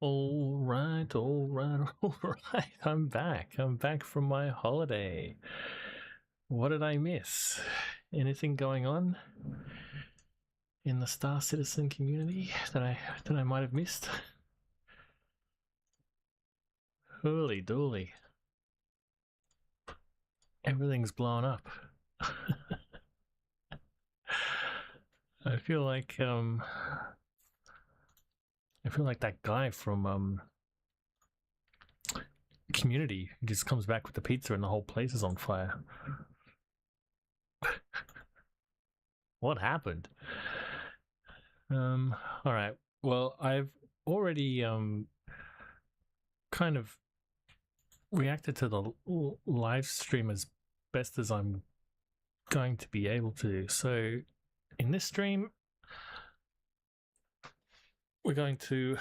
All right, all right, all right. I'm back. I'm back from my holiday. What did I miss? Anything going on in the Star Citizen community that I might have missed? Holy dooly. Everything's blown up. I feel like that guy from Community just comes back with the pizza and the whole place is on fire. What happened? All right. Well, I've already kind of reacted to the live stream as best as I'm going to be able to. So in this stream, we're going to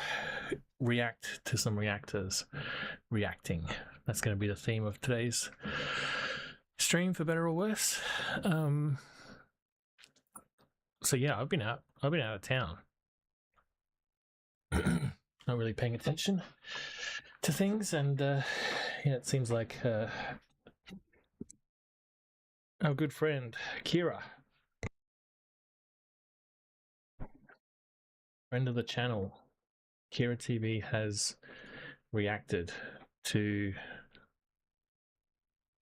react to some reactors. Reacting. That's going to be the theme of today's stream, for better or worse. So yeah, I've been out of town. Not really paying attention to things, and yeah, it seems like our good friend Kira, friend of the channel, Kira TV, has reacted to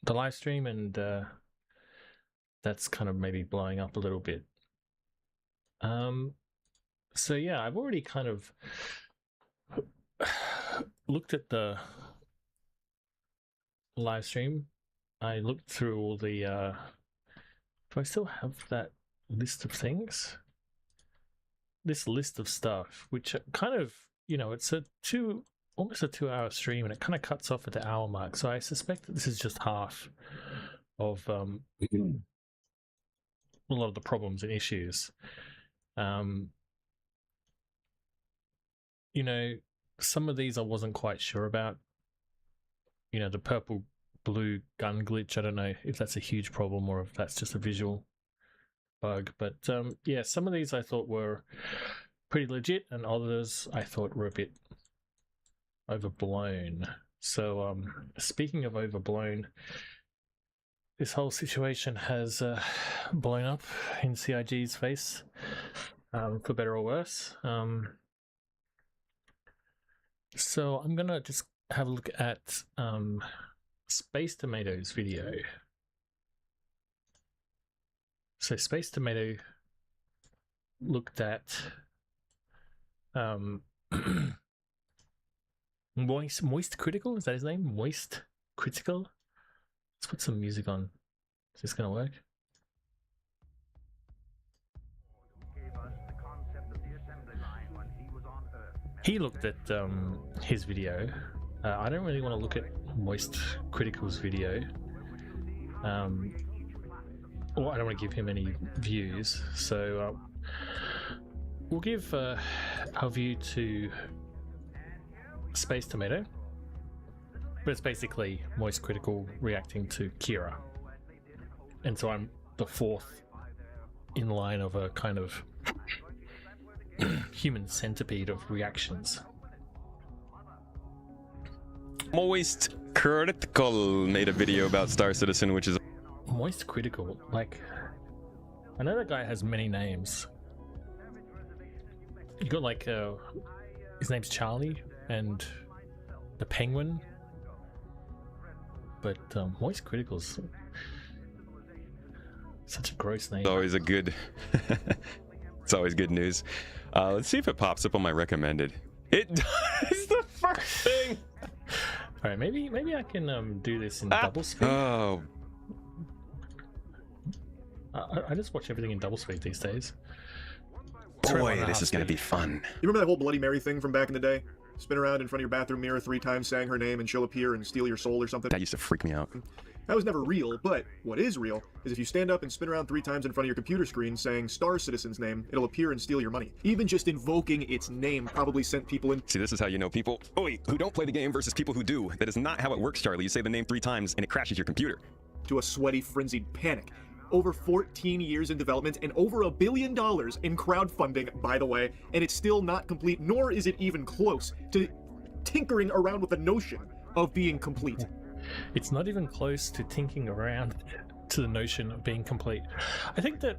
the live stream, and that's kind of maybe blowing up a little bit. So yeah, I've already kind of looked at the live stream. I looked through all the do I still have that list of things? This list of stuff, which kind of, it's almost a 2-hour stream, and it kind of cuts off at the hour mark. So I suspect that this is just half of a lot of the problems and issues. Some of these I wasn't quite sure about. The purple blue gun glitch, I don't know if that's a huge problem or if that's just a visual bug, but yeah, some of these I thought were pretty legit, and others I thought were a bit overblown. So speaking of overblown, this whole situation has blown up in CIG's face, for better or worse. So I'm gonna just have a look at Space Tomato's video. So Space Tomato looked at Moist Critical, is that his name? Moist Critical? Let's put some music on. Is this gonna work? He looked at his video. I don't really want to look at Moist Critical's video. Well, I don't want to give him any views, so we'll give our view to Space Tomato, but it's basically Moist Critical reacting to Kira, and so I'm the fourth in line of a kind of human centipede of reactions. Moist Critical made a video about Star Citizen, which is Moist Critical, like, I know that guy has many names. You got like his name's Charlie and the Penguin, but Moist Critical's such a gross name. It's always a good it's always good news. Let's see if it pops up on my recommended. It does. The first thing. All right, maybe I can do this in double speed. Oh, I just watch everything in double speed these days. boy, this is gonna be fun. You remember that whole Bloody Mary thing from back in the day? Spin around in front of your bathroom mirror 3 times, saying her name, and she'll appear and steal your soul or something? That used to freak me out. That was never real, but what is real is if you stand up and spin around 3 times in front of your computer screen saying Star Citizen's name, it'll appear and steal your money. Even just invoking its name probably sent people in. See, this is how you know people who don't play the game versus people who do. That is not how it works, Charlie. You say the name 3 times and it crashes your computer. To a sweaty, frenzied panic. Over 14 years in development and over $1 billion in crowdfunding, by the way, and it's still not complete, nor is it even close to tinkering around with the notion of being complete. It's not even close to tinkering around to the notion of being complete. I think that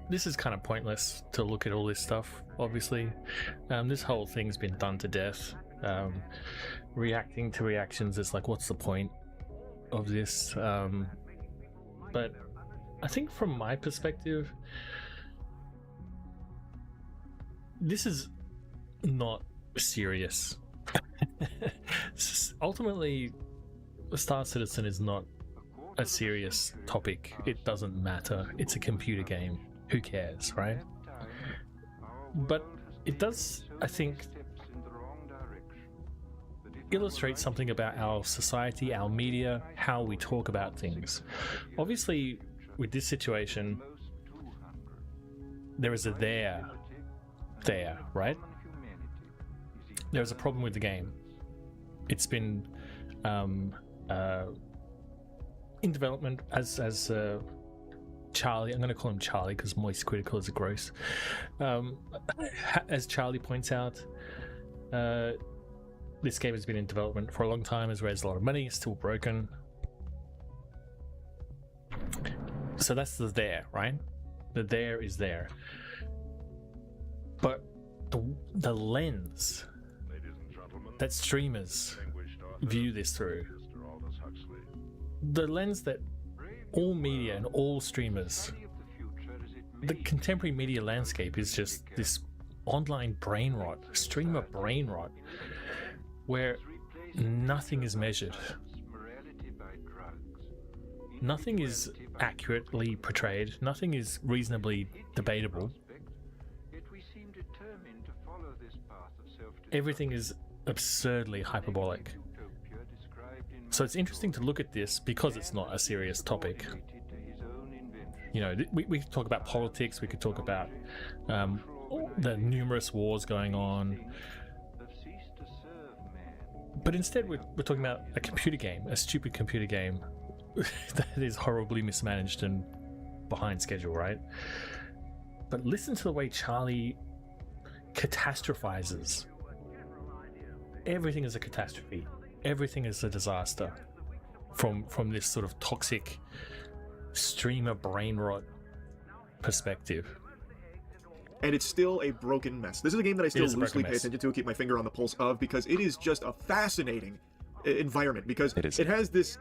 this is kind of pointless to look at all this stuff, obviously. This whole thing's been done to death. Reacting to reactions is like, what's the point of this? But I think from my perspective, this is not serious. Ultimately, Star Citizen is not a serious topic. It doesn't matter. It's a computer game. Who cares, right? But it does, I think, illustrate something about our society, our media, how we talk about things. Obviously, with this situation, there is a there, right? There's a problem with the game. It's been in development as Charlie, I'm going to call him Charlie because Moist Critical is gross. As Charlie points out, this game has been in development for a long time, has raised a lot of money, it's still broken. So that's the there, right? The there is there. But the lens that streamers view this through, the lens that all media and all streamers, the contemporary media landscape is just this online brain rot, streamer brain rot, where nothing is measured, nothing is accurately portrayed, nothing is reasonably debatable. Everything is absurdly hyperbolic. So it's interesting to look at this because it's not a serious topic. You know, we could talk about politics, we could talk about the numerous wars going on. But instead we're talking about a computer game, a stupid computer game that is horribly mismanaged and behind schedule, right? But listen to the way Charlie catastrophizes. Everything is a catastrophe. Everything is a disaster from this sort of toxic streamer brain rot perspective. And it's still a broken mess. This is a game that I still loosely pay attention to, keep my finger on the pulse of, because it is just a fascinating environment, because it has this...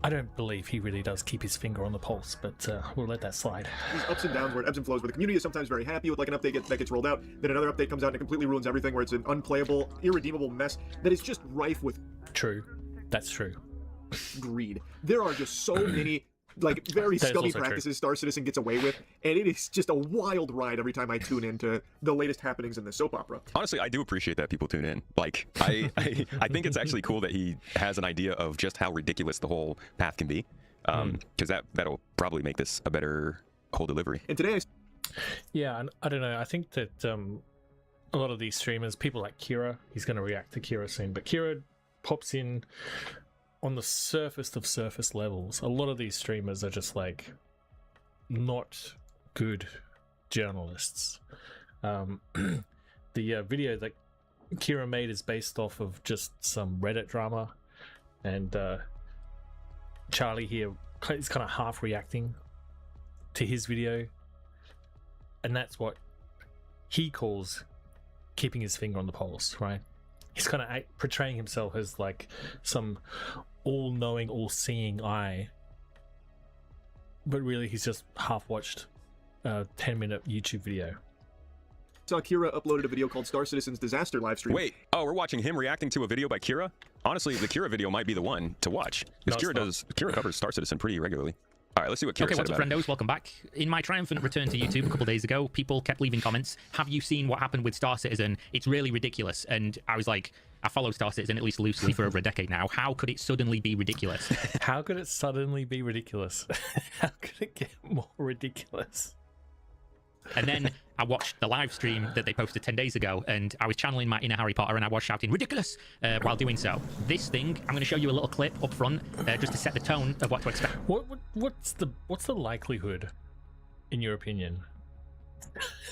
I don't believe he really does keep his finger on the pulse, but we'll let that slide. These ups and downs where it ebbs and flows, where the community is sometimes very happy with like an update that gets rolled out, then another update comes out and it completely ruins everything, where it's an unplayable, irredeemable mess that is just rife with... True. That's true. Greed. There are just so many... like very scummy practices Star Citizen gets away with, and it is just a wild ride every time I tune into the latest happenings in the soap opera. Honestly, I do appreciate that people tune in. Like, I think it's actually cool that he has an idea of just how ridiculous the whole path can be, because that'll probably make this a better whole delivery. And today, yeah, I don't know. I think that a lot of these streamers, people like Kira, he's going to react to Kira soon, but Kira pops in on the surface of surface levels. A lot of these streamers are just like not good journalists. The video that Kira made is based off of just some Reddit drama, and Charlie here is kind of half reacting to his video, and that's what he calls keeping his finger on the pulse, right? He's kind of portraying himself as like some all-knowing, all-seeing eye, but really he's just half-watched a 10-minute YouTube video. Saw Kira uploaded a video called Star Citizen's Disaster Livestream. Wait, we're watching him reacting to a video by Kira? Honestly, the Kira video might be the one to watch, because Kira covers Star Citizen pretty regularly. All right, let's see what Kira said what's up, about it. friendos? Welcome back. In my triumphant return to YouTube a couple days ago, people kept leaving comments. Have you seen what happened with Star Citizen? It's really ridiculous. And I was like, I followed Star Citizen at least loosely for over a decade now. How could it suddenly be ridiculous? How could it suddenly be ridiculous? How could it get more ridiculous? And then I watched the live stream that they posted 10 days ago, and I was channeling my inner Harry Potter, and I was shouting ridiculous while doing so. This thing, I'm going to show you a little clip up front just to set the tone of what to expect. What's the likelihood, in your opinion,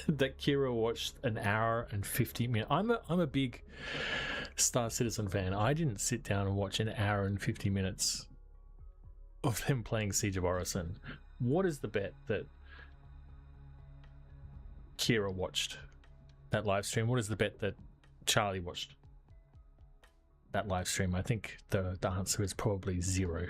that Kira watched an hour and 50 minutes. I'm a big Star Citizen fan. I didn't sit down and watch an hour and 50 minutes of them playing Siege of Orison. What is the bet that Kira watched that live stream? What is the bet that Charlie watched that live stream? I think the answer is probably 0.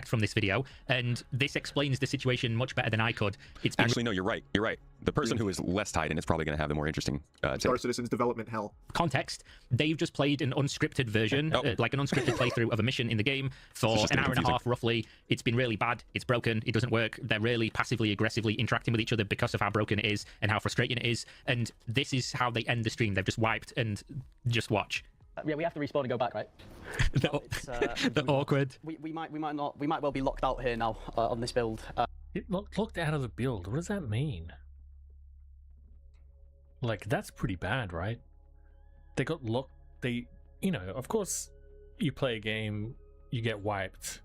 From this video, and this explains the situation much better than I could. It's been Actually, no, you're right. You're right. The person who is less tied in is probably going to have the more interesting Star Citizen's development hell. context. They've just played an unscripted version, like an unscripted playthrough of a mission in the game for just an hour and a confusing. half roughly. It's been really bad. It's broken. It doesn't work. They're really passively aggressively interacting with each other because of how broken it is and how frustrating it is. And this is how they end the stream. They've just wiped and just watch. Yeah, we have to respawn and go back, right? The awkward. We might well be locked out here now on this build. Locked out of the build. What does that mean? Like, that's pretty bad, right? They got locked. They, you know, of course, you play a game, you get wiped.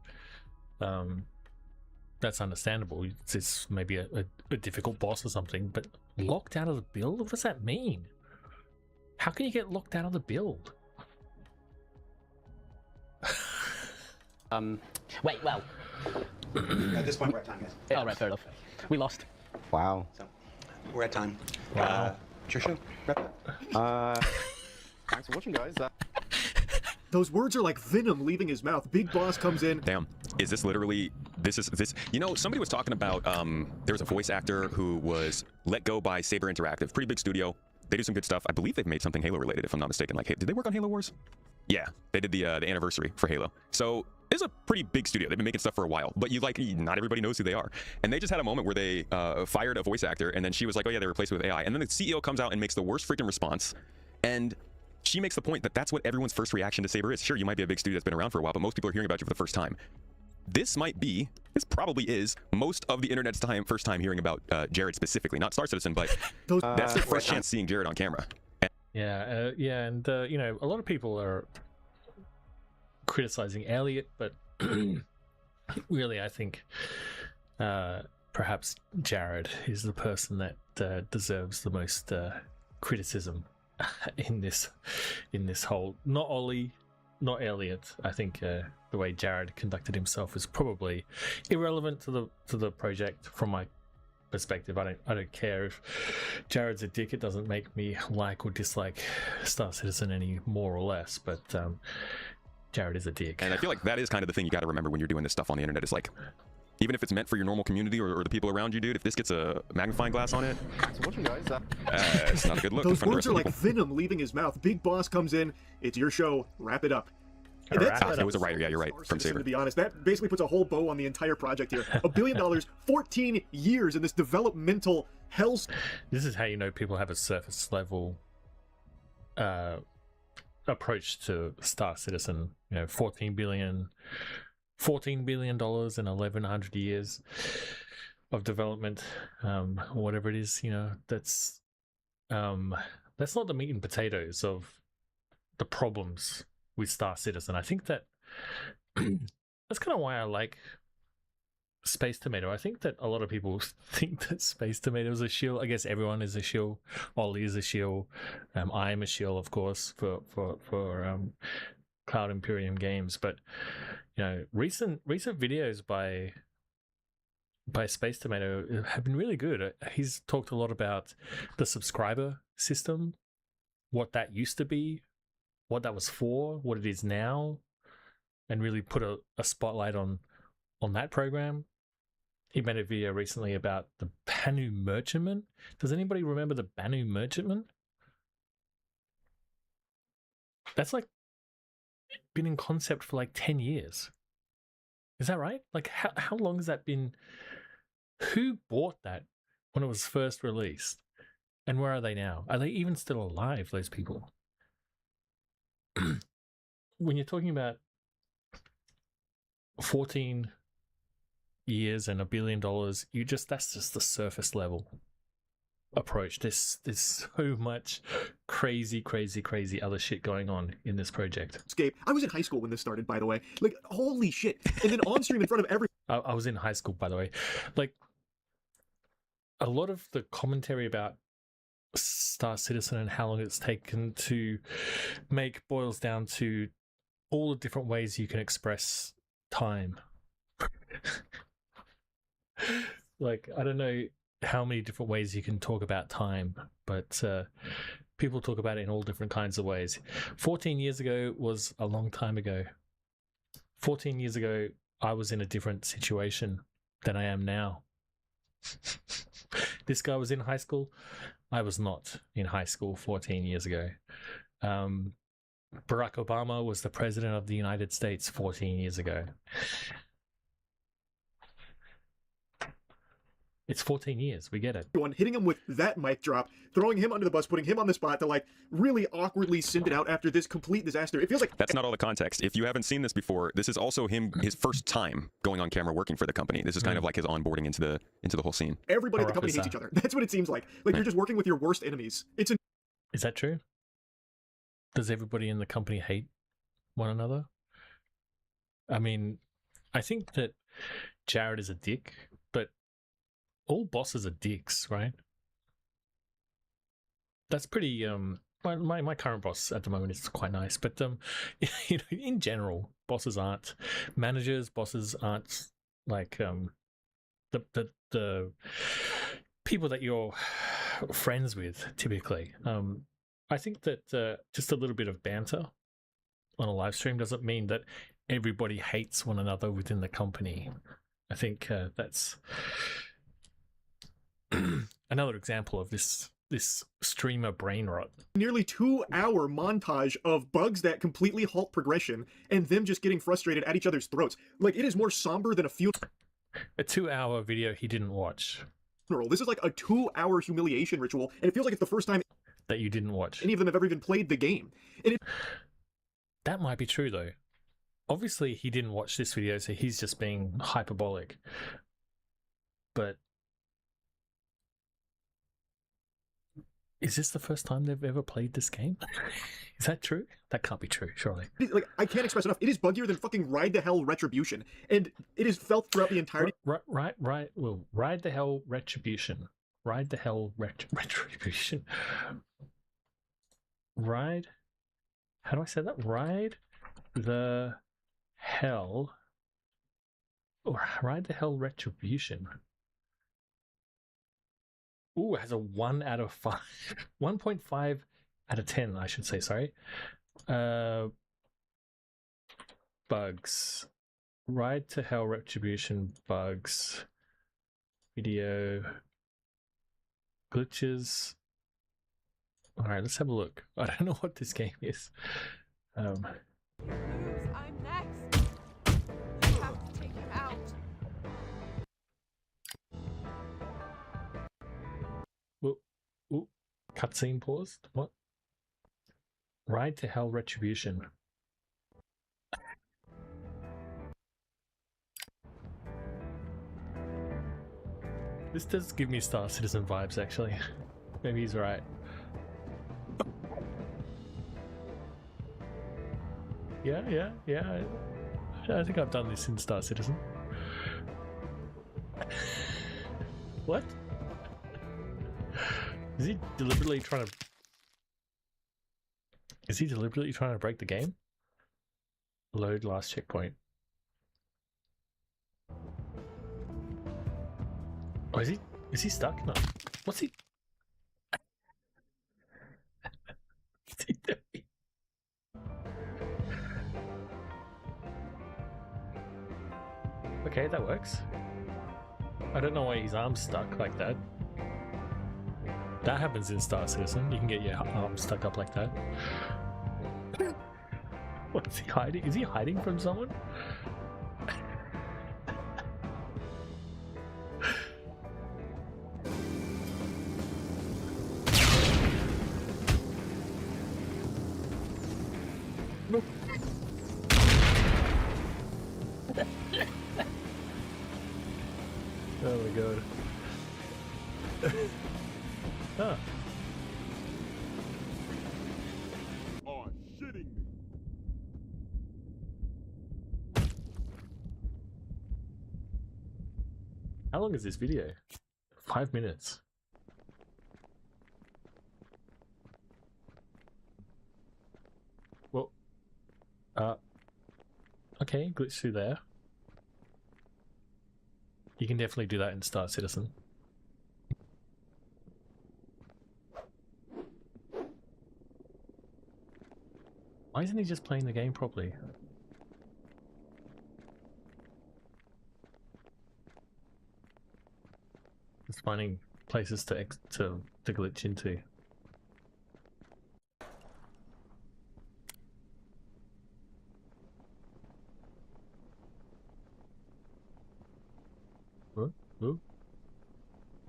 That's understandable. It's maybe a difficult boss or something, but locked out of the build? What does that mean? How can you get locked out of the build? Wait, well. At this point, we're at time, guys. All right, fair enough. We lost. Wow. So, we're at time. Wow. Trisha, wrap it up. Thanks for watching, guys. Those words are like venom leaving his mouth. Big Boss comes in. Damn. Is this literally this? You know, somebody was talking about there was a voice actor who was let go by Saber Interactive, pretty big studio. They do some good stuff. I believe they've made something Halo related, if I'm not mistaken. Like, did they work on Halo Wars? Yeah, they did the anniversary for Halo. So it's a pretty big studio. They've been making stuff for a while, but not everybody knows who they are. And they just had a moment where they fired a voice actor, and then she was like, "Oh yeah, they replaced it with AI." And then the CEO comes out and makes the worst freaking response, and she makes the point that that's what everyone's first reaction to Saber is. Sure, you might be a big studio that's been around for a while, but most people are hearing about you for the first time. This probably is most of the internet's first time hearing about Jared specifically, not Star Citizen, but that's their first chance seeing Jared on camera. Yeah, and you know, a lot of people are criticizing Elliot, but really, I think perhaps Jared is the person that deserves the most criticism in this whole. Not Ollie, not Elliot. I think the way Jared conducted himself is probably irrelevant to the project from my perspective. I don't care if Jared's a dick. It doesn't make me like or dislike Star Citizen any more or less, but Jared is a dick. And I feel like that is kind of the thing you got to remember when you're doing this stuff on the internet. Is like, even if it's meant for your normal community or the people around you, dude, if this gets a magnifying glass on it, Thanks for watching, guys. it's not a good look. Those for the words rest are of like people. venom leaving his mouth. Big Boss comes in. It's your show. Wrap it up. And Wrap that's- it up. It was a writer. Yeah, you're right. Star From Citizen, Saber. to be honest, that basically puts a whole bow on the entire project here. $1 billion, 14 years in this developmental hell. This is how you know people have a surface level approach to Star Citizen. You know, $14 billion in 1,100 years of development, whatever it is. You know, that's not the meat and potatoes of the problems with Star Citizen. I think that that's kind of why I like Space Tomato. I think that a lot of people think that Space Tomato is a shill. I guess everyone is a shill. Ollie is a shill. I am a shill, of course, for Cloud Imperium Games. But you know, recent videos by Space Tomato have been really good. He's talked a lot about the subscriber system, what that used to be, what that was for, what it is now, and really put a spotlight on that program. He made a video recently about the Banu Merchantman. Does anybody remember the Banu Merchantman? That's like been in concept for like 10 years. Is that right? Like how long has that been? Who bought that when it was first released? And where are they now? Are they even still alive, those people? When you're talking about 14 years and $1 billion, that's just the surface level approach. There's so much crazy other shit going on in this project. Escape. I was in high school when this started, by the way. Like, holy shit. And then on stream in front of every... I was in high school, by the way. Like, a lot of the commentary about Star Citizen and how long it's taken to make boils down to all the different ways you can express time. Like, I don't know how many different ways you can talk about time, but people talk about it in all different kinds of ways. 14 years ago was a long time ago. 14 years ago, I was in a different situation than I am now. This guy was in high school. I was not in high school 14 years ago. Barack Obama was the president of the United States 14 years ago. It's 14 years. We get it. Hitting him with that mic drop, throwing him under the bus, putting him on the spot to like really awkwardly send it out after this complete disaster. It feels like That's not all the context. If you haven't seen this before, this is also his first time going on camera working for the company. This is kind of like his onboarding into the whole scene. everybody at the company hates each other. That's what it seems like. Like you're just working with your worst enemies. It's a Is that true? Does everybody in the company hate one another? I mean, I think that Jared is a dick, but all bosses are dicks, right? That's pretty my current boss at the moment is quite nice, but you know, in general, bosses aren't managers, bosses aren't like the people that you're friends with typically. I think that just a little bit of banter on a live stream doesn't mean that everybody hates one another within the company. I think that's another example of this streamer brain rot. nearly 2-hour montage of bugs that completely halt progression and them just getting frustrated at each other's throats. Like it is more somber than a A 2-hour video he didn't watch funeral. This is like a 2-hour humiliation ritual, and it feels like it's the first time that you didn't watch. any of them have ever even played the game. And That might be true though. Obviously he didn't watch this video, so he's just being hyperbolic. But is this the first time they've ever played this game? Is that true? That can't be true, surely. like I can't express enough. It is buggier than fucking Ride to Hell Retribution, and it is felt throughout the entirety. Right. Well, Ride the Hell Retribution. Ride the Hell Retribution. Ride. How do I say that? Ride the Hell. Or Ride the Hell Retribution. Ooh, it has a 1 out of 5. 1.5 out of 10, I should say, sorry. Bugs. Ride to Hell Retribution bugs. Video. Glitches. Alright, let's have a look. I don't know what this game is. I'm next. You have to take him out. Ooh, cutscene paused. What? Ride to Hell Retribution. This does give me Star Citizen vibes, actually. Maybe he's right. Yeah. I think I've done this in Star Citizen. What? Is he deliberately trying to break the game? Load last checkpoint. Oh, is he stuck? No. What's he? What's he doing? Okay, that works. I don't know why his arm's stuck like that. That happens in Star Citizen. You can get your arm stuck up like that. What's he hiding? Is he hiding from someone? Oh my god. Ah. Are shitting me. How long is this video? 5 minutes. Well, okay, glitch through there. You can definitely do that in Star Citizen. Why isn't he just playing the game properly? Just finding places to glitch into. Ooh.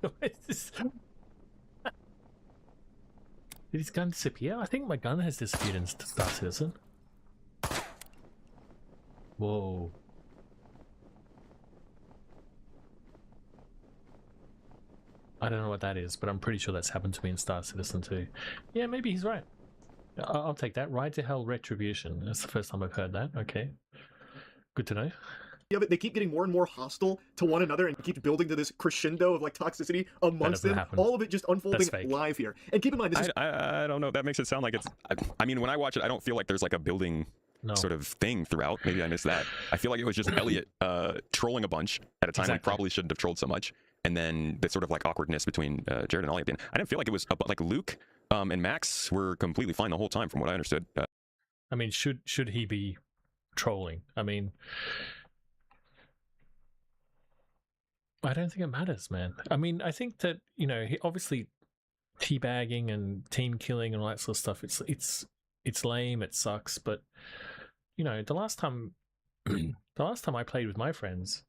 What is this? Did his gun disappear? I think my gun has disappeared in Star Citizen. Whoa. I don't know what that is, but I'm pretty sure that's happened to me in Star Citizen too. Yeah, maybe he's right. I'll take that. Ride to Hell Retribution. That's the first time I've heard that. Okay. Good to know. Yeah, but they keep getting more and more hostile to one another and keeps building to this crescendo of like toxicity amongst them. Happen. All of it just unfolding live here. And keep in mind, this is... I don't know. That makes it sound like it's... I mean, when I watch it, I don't feel like there's like a building sort of thing throughout. Maybe I missed that. I feel like it was just Elliot trolling a bunch at a time when he probably shouldn't have trolled so much. And then the sort of like awkwardness between Jared and Ollie at the end. I didn't feel like it was... like Luke and Max were completely fine the whole time from what I understood. I mean, should he be trolling? I mean... I don't think it matters, man. I mean, I think that, you know, he obviously teabagging and team killing and all that sort of stuff, it's lame, it sucks, but you know, the last time I played with my friends,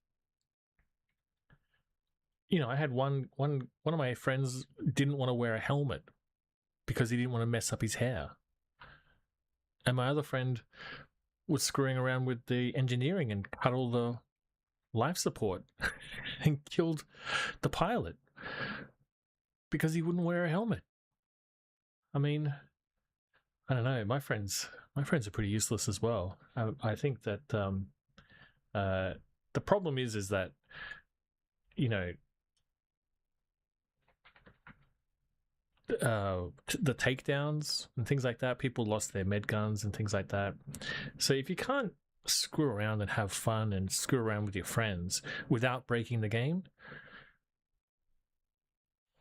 you know, I had one of my friends didn't want to wear a helmet because he didn't want to mess up his hair. And my other friend was screwing around with the engineering and cut all the life support and killed the pilot because he wouldn't wear a helmet. I mean, I don't know. My friends are pretty useless as well. I think that the problem is that, you know, the takedowns and things like that, people lost their med guns and things like that. So if you can't screw around and have fun and screw around with your friends without breaking the game,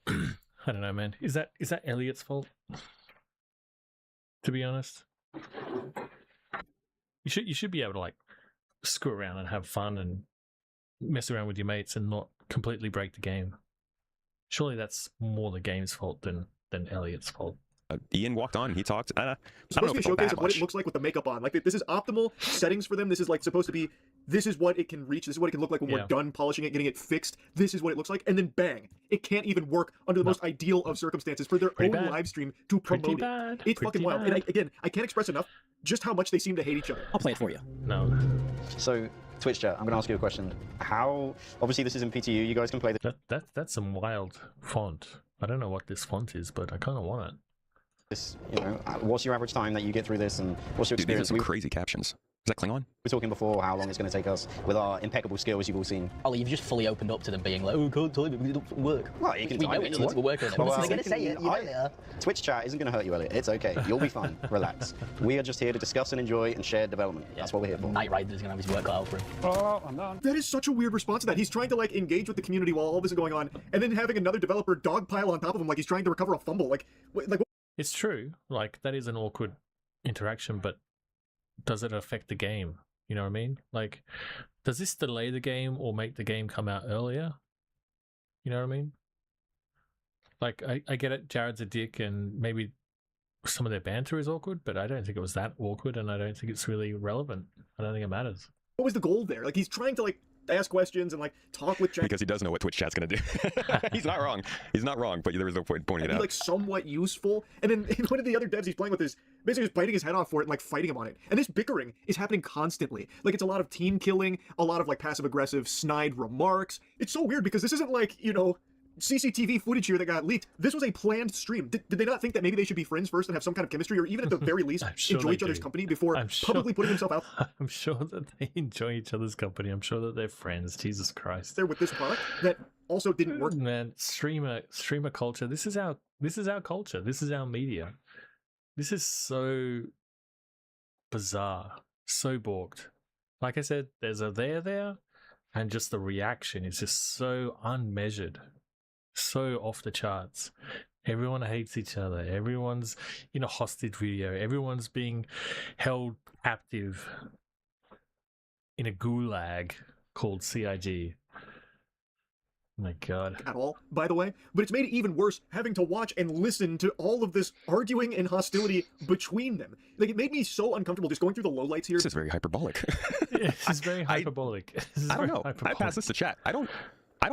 I don't know, man. Is that Elliot's fault? To be honest, you should be able to like screw around and have fun and mess around with your mates and not completely break the game. Surely that's more the game's fault than Elliot's fault. Ian walked on. He talked. I don't supposed know to be a showcase of what it looks like with the makeup on. Like, this is optimal settings for them. This is like supposed to be. This is what it can reach. This is what it can look like when we're done polishing it, getting it fixed. This is what it looks like, and then bang! It can't even work under the most ideal of circumstances for their own live stream to promote it. It's fucking wild. And again, I can't express enough just how much they seem to hate each other. I'll play it for you. No. So, Twitch chat, I'm going to ask you a question. How, obviously this is in PTU, you guys can play this. That's some wild font. I don't know what this font is, but I kind of want it. This, you know, what's your average time that you get through this, and what's your experience? These are some crazy captions. Is that Klingon? We're talking before how long it's going to take us with our impeccable skills you've all seen. Ollie, you've just fully opened up to them being like, oh, can't time it, we don't work. Well, you can we know it does, we're working on it. They're going to say it, you know they are. Twitch chat isn't going to hurt you, Elliot. It's okay. You'll be fine. Relax. We are just here to discuss and enjoy and share development. That's what we're here for. Knight Rider's going to have his work cut out for him. Oh, I'm done. That is such a weird response to that. He's trying to like engage with the community while all this is going on, and then having another developer dogpile on top of him like he's trying to recover a fumble. Like It's true. Like, that is an awkward interaction, but does it affect the game? You know what I mean? Like, does this delay the game or make the game come out earlier? You know what I mean? Like, I get it, Jared's a dick and maybe some of their banter is awkward, but I don't think it was that awkward and I don't think it's really relevant. I don't think it matters. What was the goal there? Like, he's trying to like ask questions and like talk with chat. Because he does know what Twitch chat's gonna do. He's not wrong. He's not wrong, but there was no point pointing it out. Like somewhat useful. And then one of the other devs he's playing with is basically just biting his head off for it and like fighting him on it. And this bickering is happening constantly. Like, it's a lot of team killing, a lot of like passive aggressive snide remarks. It's so weird because this isn't like, you know, CCTV footage here that got leaked. This was a planned stream. Did they not think that maybe they should be friends first and have some kind of chemistry, or even at the very least sure enjoy they each other's do. company before publicly putting themselves out I'm sure that they enjoy each other's company. I'm sure that they're friends. Jesus Christ. there with this product that also didn't work? Man, streamer culture. This is our culture. This is our media. This is so bizarre, so balked. Like I said, there's a there, and just the reaction is just so unmeasured, so off the charts. Everyone hates each other. Everyone's in a hostage video. Everyone's being held captive in a gulag called CIG. My God. At all, by the way, but it's made it even worse having to watch and listen to all of this arguing and hostility between them. Like, it made me so uncomfortable just going through the lowlights here. This is very hyperbolic. This is very hyperbolic. I don't know. I passed this to chat. I don't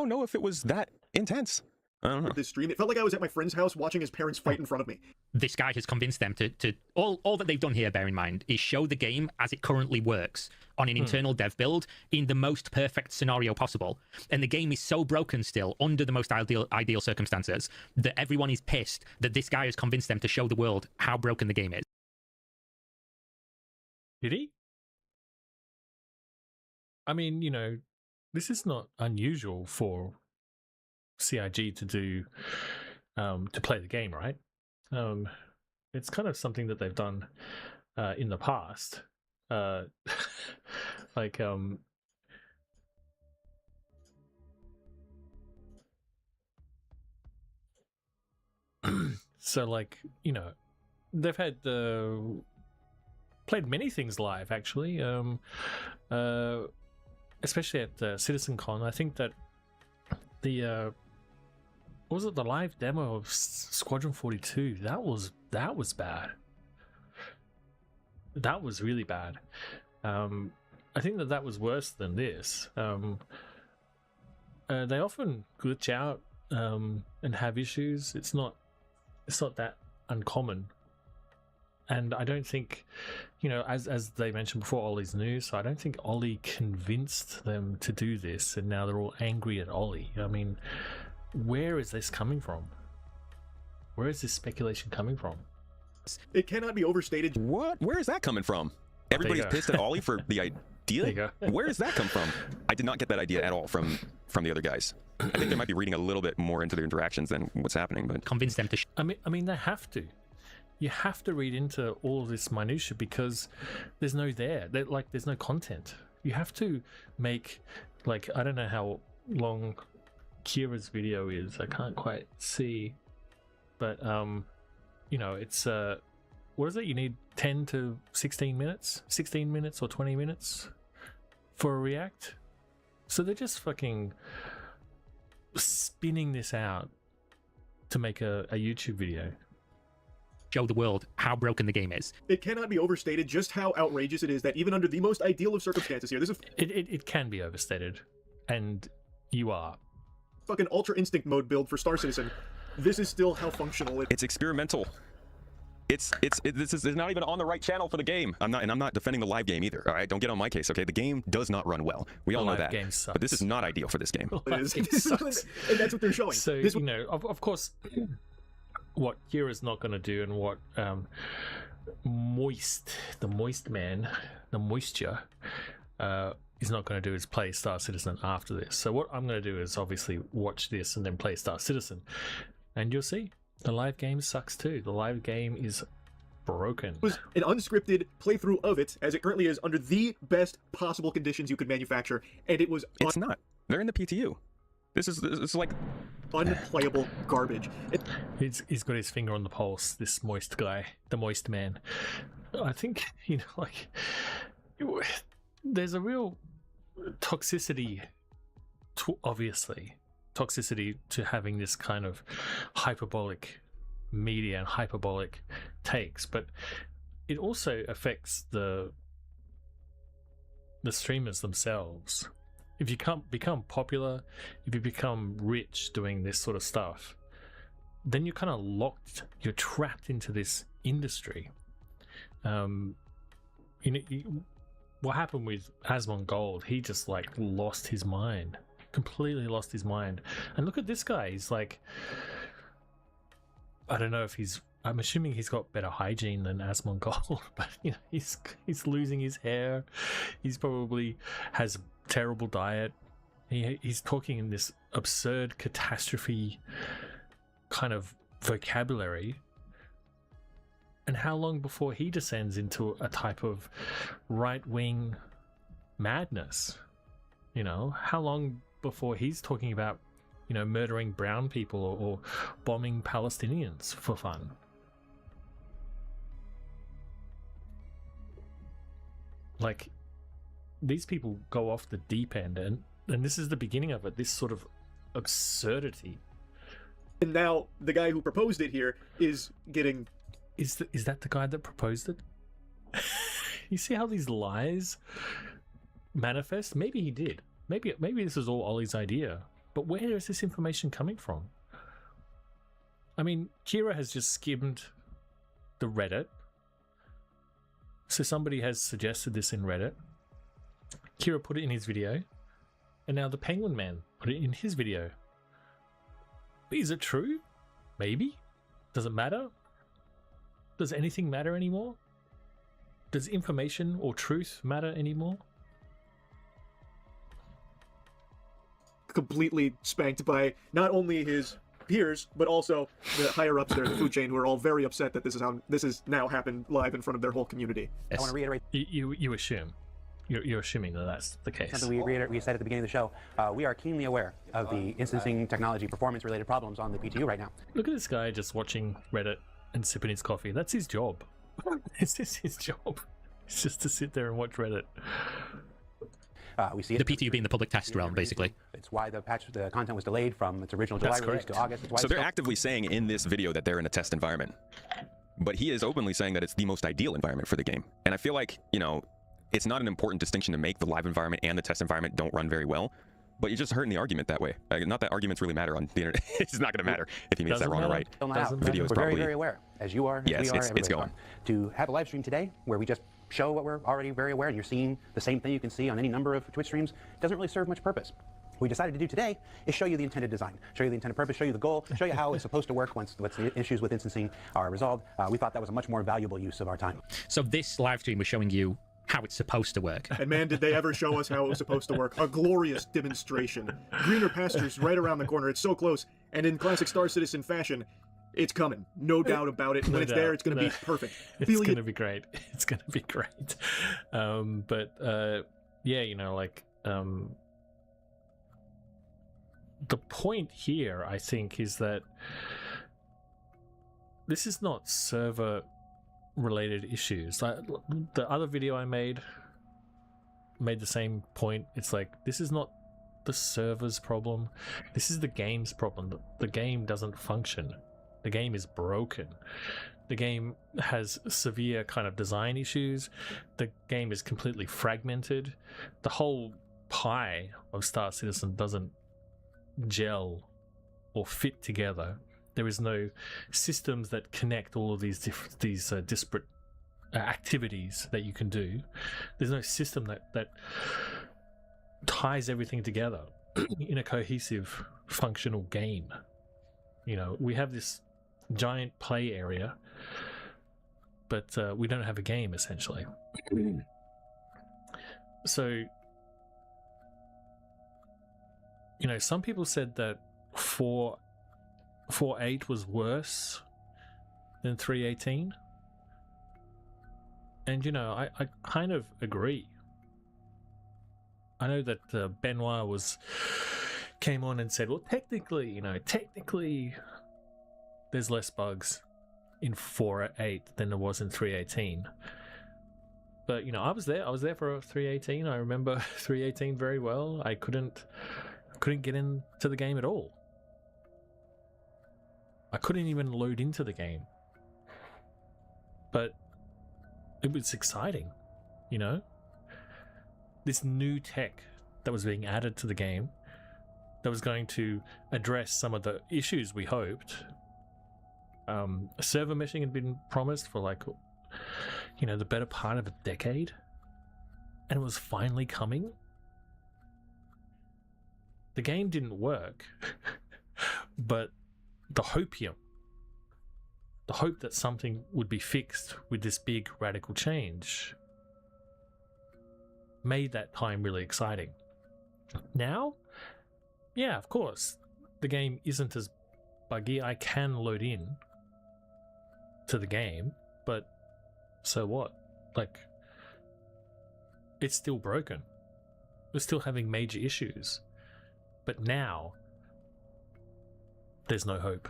know if it was that intense. I don't know. This stream, it felt like I was at my friend's house watching his parents fight in front of me. This guy has convinced them to all that they've done here, bear in mind, is show the game as it currently works on an internal dev build in the most perfect scenario possible. And the game is so broken still under the most ideal circumstances that everyone is pissed that this guy has convinced them to show the world how broken the game is. Did he? I mean, you know, this is not unusual for CIG to do, to play the game, right? It's kind of something that they've done in the past. Like, so like, you know, they've had played many things live actually, especially at CitizenCon. I think that the was it the live demo of Squadron 42? That was bad. That was really bad. I think that was worse than this. They often glitch out and have issues. It's not that uncommon. And I don't think, you know, as they mentioned before, Ollie's new, so I don't think Ollie convinced them to do this, and now they're all angry at Ollie. I mean, where is this coming from? Where is this speculation coming from? It cannot be overstated. What? Where is that coming from? Everybody's pissed at Ollie for the idea? There you go. Where does that come from? I did not get that idea at all from the other guys. I think they might be reading a little bit more into their interactions than what's happening, but Convince them to I mean they have to. You have to read into all of this minutia because there's no there's no content. You have to make, like, I don't know how long Kira's video is. I can't quite see, but you know, it's what is it? You need 10 to 16 minutes, 16 minutes or 20 minutes for a react. So they're just fucking spinning this out to make a YouTube video. show the world how broken the game is. It cannot be overstated just how outrageous it is that even under the most ideal of circumstances here, this is It can be overstated, and you are. fucking Ultra Instinct mode build for Star Citizen. This is still how functional it is. it's experimental. This is not even on the right channel for the game. I'm not defending the live game either. All right, don't get on my case. Okay, the game does not run well. We all know that. Game sucks. But this is not ideal for this game. It is. It sucks. And that's what they're showing. So, This you know, of course, what Kira's not going to do, and what the moist man, the moisture, is not going to do is play Star Citizen after this. So what I'm going to do is obviously watch this and then play Star Citizen, and you'll see the live game sucks too. The live game is broken. was an unscripted playthrough of it, as it currently is, under the best possible conditions you could manufacture, and it was It's not. They're in the PTU. This is like unplayable garbage. He's got his finger on the pulse, this moist guy, the moist man. I think, you know, like, there's a real toxicity to having this kind of hyperbolic media and hyperbolic takes, but it also affects the streamers themselves. If you can't become popular, if you become rich doing this sort of stuff, then you're kind of locked, you're trapped into this industry. You know, what happened with Asmongold, he just like lost his mind. completely lost his mind. And look at this guy. He's like, I don't know if I'm assuming he's got better hygiene than Asmongold, but you know, he's losing his hair. He's probably has a terrible diet. He's talking in this absurd catastrophe kind of vocabulary. And how long before he descends into a type of right-wing madness? You know, how long before he's talking about, you know, murdering brown people or bombing Palestinians for fun? Like, these people go off the deep end, and this is the beginning of it, this sort of absurdity. And now the guy who proposed it here is getting... Is that the guy that proposed it? You see how these lies manifest? Maybe he did. Maybe this is all Ollie's idea. But where is this information coming from? I mean, Kira has just skimmed the Reddit. So somebody has suggested this in Reddit. Kira put it in his video. And now the Penguin Man put it in his video. Is it true? Maybe. Does it matter? Does anything matter anymore? Does information or truth matter anymore? Completely spanked by not only his peers, but also the higher ups there in the food chain, who are all very upset that this is now happened live in front of their whole community. I want to reiterate. You assume. You're assuming that that's the case. Something we said at the beginning of the show. We are keenly aware of the instancing technology performance-related problems on the PTU right now. Look at this guy just watching Reddit and sipping his coffee. That's his job. It's just his job. It's just to sit there and watch Reddit. We see the PTU being the public test realm, basically. It's why the content was delayed from its original July release to August. So they're actively saying in this video that they're in a test environment. But he is openly saying that it's the most ideal environment for the game. And I feel like, you know, it's not an important distinction to make. The live environment and the test environment don't run very well. But you're just hurting the argument that way. Not that arguments really matter on the internet. It's not going to matter if he makes that wrong or right. Video is We're probably... very, very aware, as you are, yes, we are, it's going. to have a live stream today where we just show what we're already very aware, and you're seeing the same thing you can see on any number of Twitch streams, doesn't really serve much purpose. What we decided to do today is show you the intended design, show you the intended purpose, show you the goal, show you how it's supposed to work once the issues with instancing are resolved. We thought that was a much more valuable use of our time. So this live stream was showing you how it's supposed to work. And man, did they ever show us how it was supposed to work. A glorious demonstration. Greener pastures right around the corner. It's so close. And in classic Star Citizen fashion, it's coming. No doubt about it. When it's there, it's going to be perfect. It's going to be great. It's going to be great. Yeah, you know, like, the point here, I think, is that this is not server related issues. Like the other video I made the same point. It's like, this is not the server's problem. This is the game's problem. The game doesn't function. The game is broken. The game has severe kind of design issues. The game is completely fragmented. The whole pie of Star Citizen doesn't gel or fit together. There is no systems that connect all of these disparate activities that you can do. There's no system that ties everything together in a cohesive, functional game. You know, we have this giant play area, but we don't have a game, essentially. So, you know, some people said that 4.8 was worse than 3.18, and you know, I kind of agree. I know that Benoit came on and said, well, technically there's less bugs in 4.8 than there was in 3.18. But you know, I was there for 3.18. I remember 3.18 very well. I couldn't get into the game at all. I couldn't even load into the game. But it was exciting, you know? This new tech that was being added to the game that was going to address some of the issues we hoped. A server meshing had been promised for, like, you know, the better part of a decade, and it was finally coming. the game didn't work, but the hopium, the hope that something would be fixed with this big radical change, made that time really exciting. Now, yeah, of course, the game isn't as buggy. I can load in to the game, but so what? Like, it's still broken. We're still having major issues. But now, there's no hope.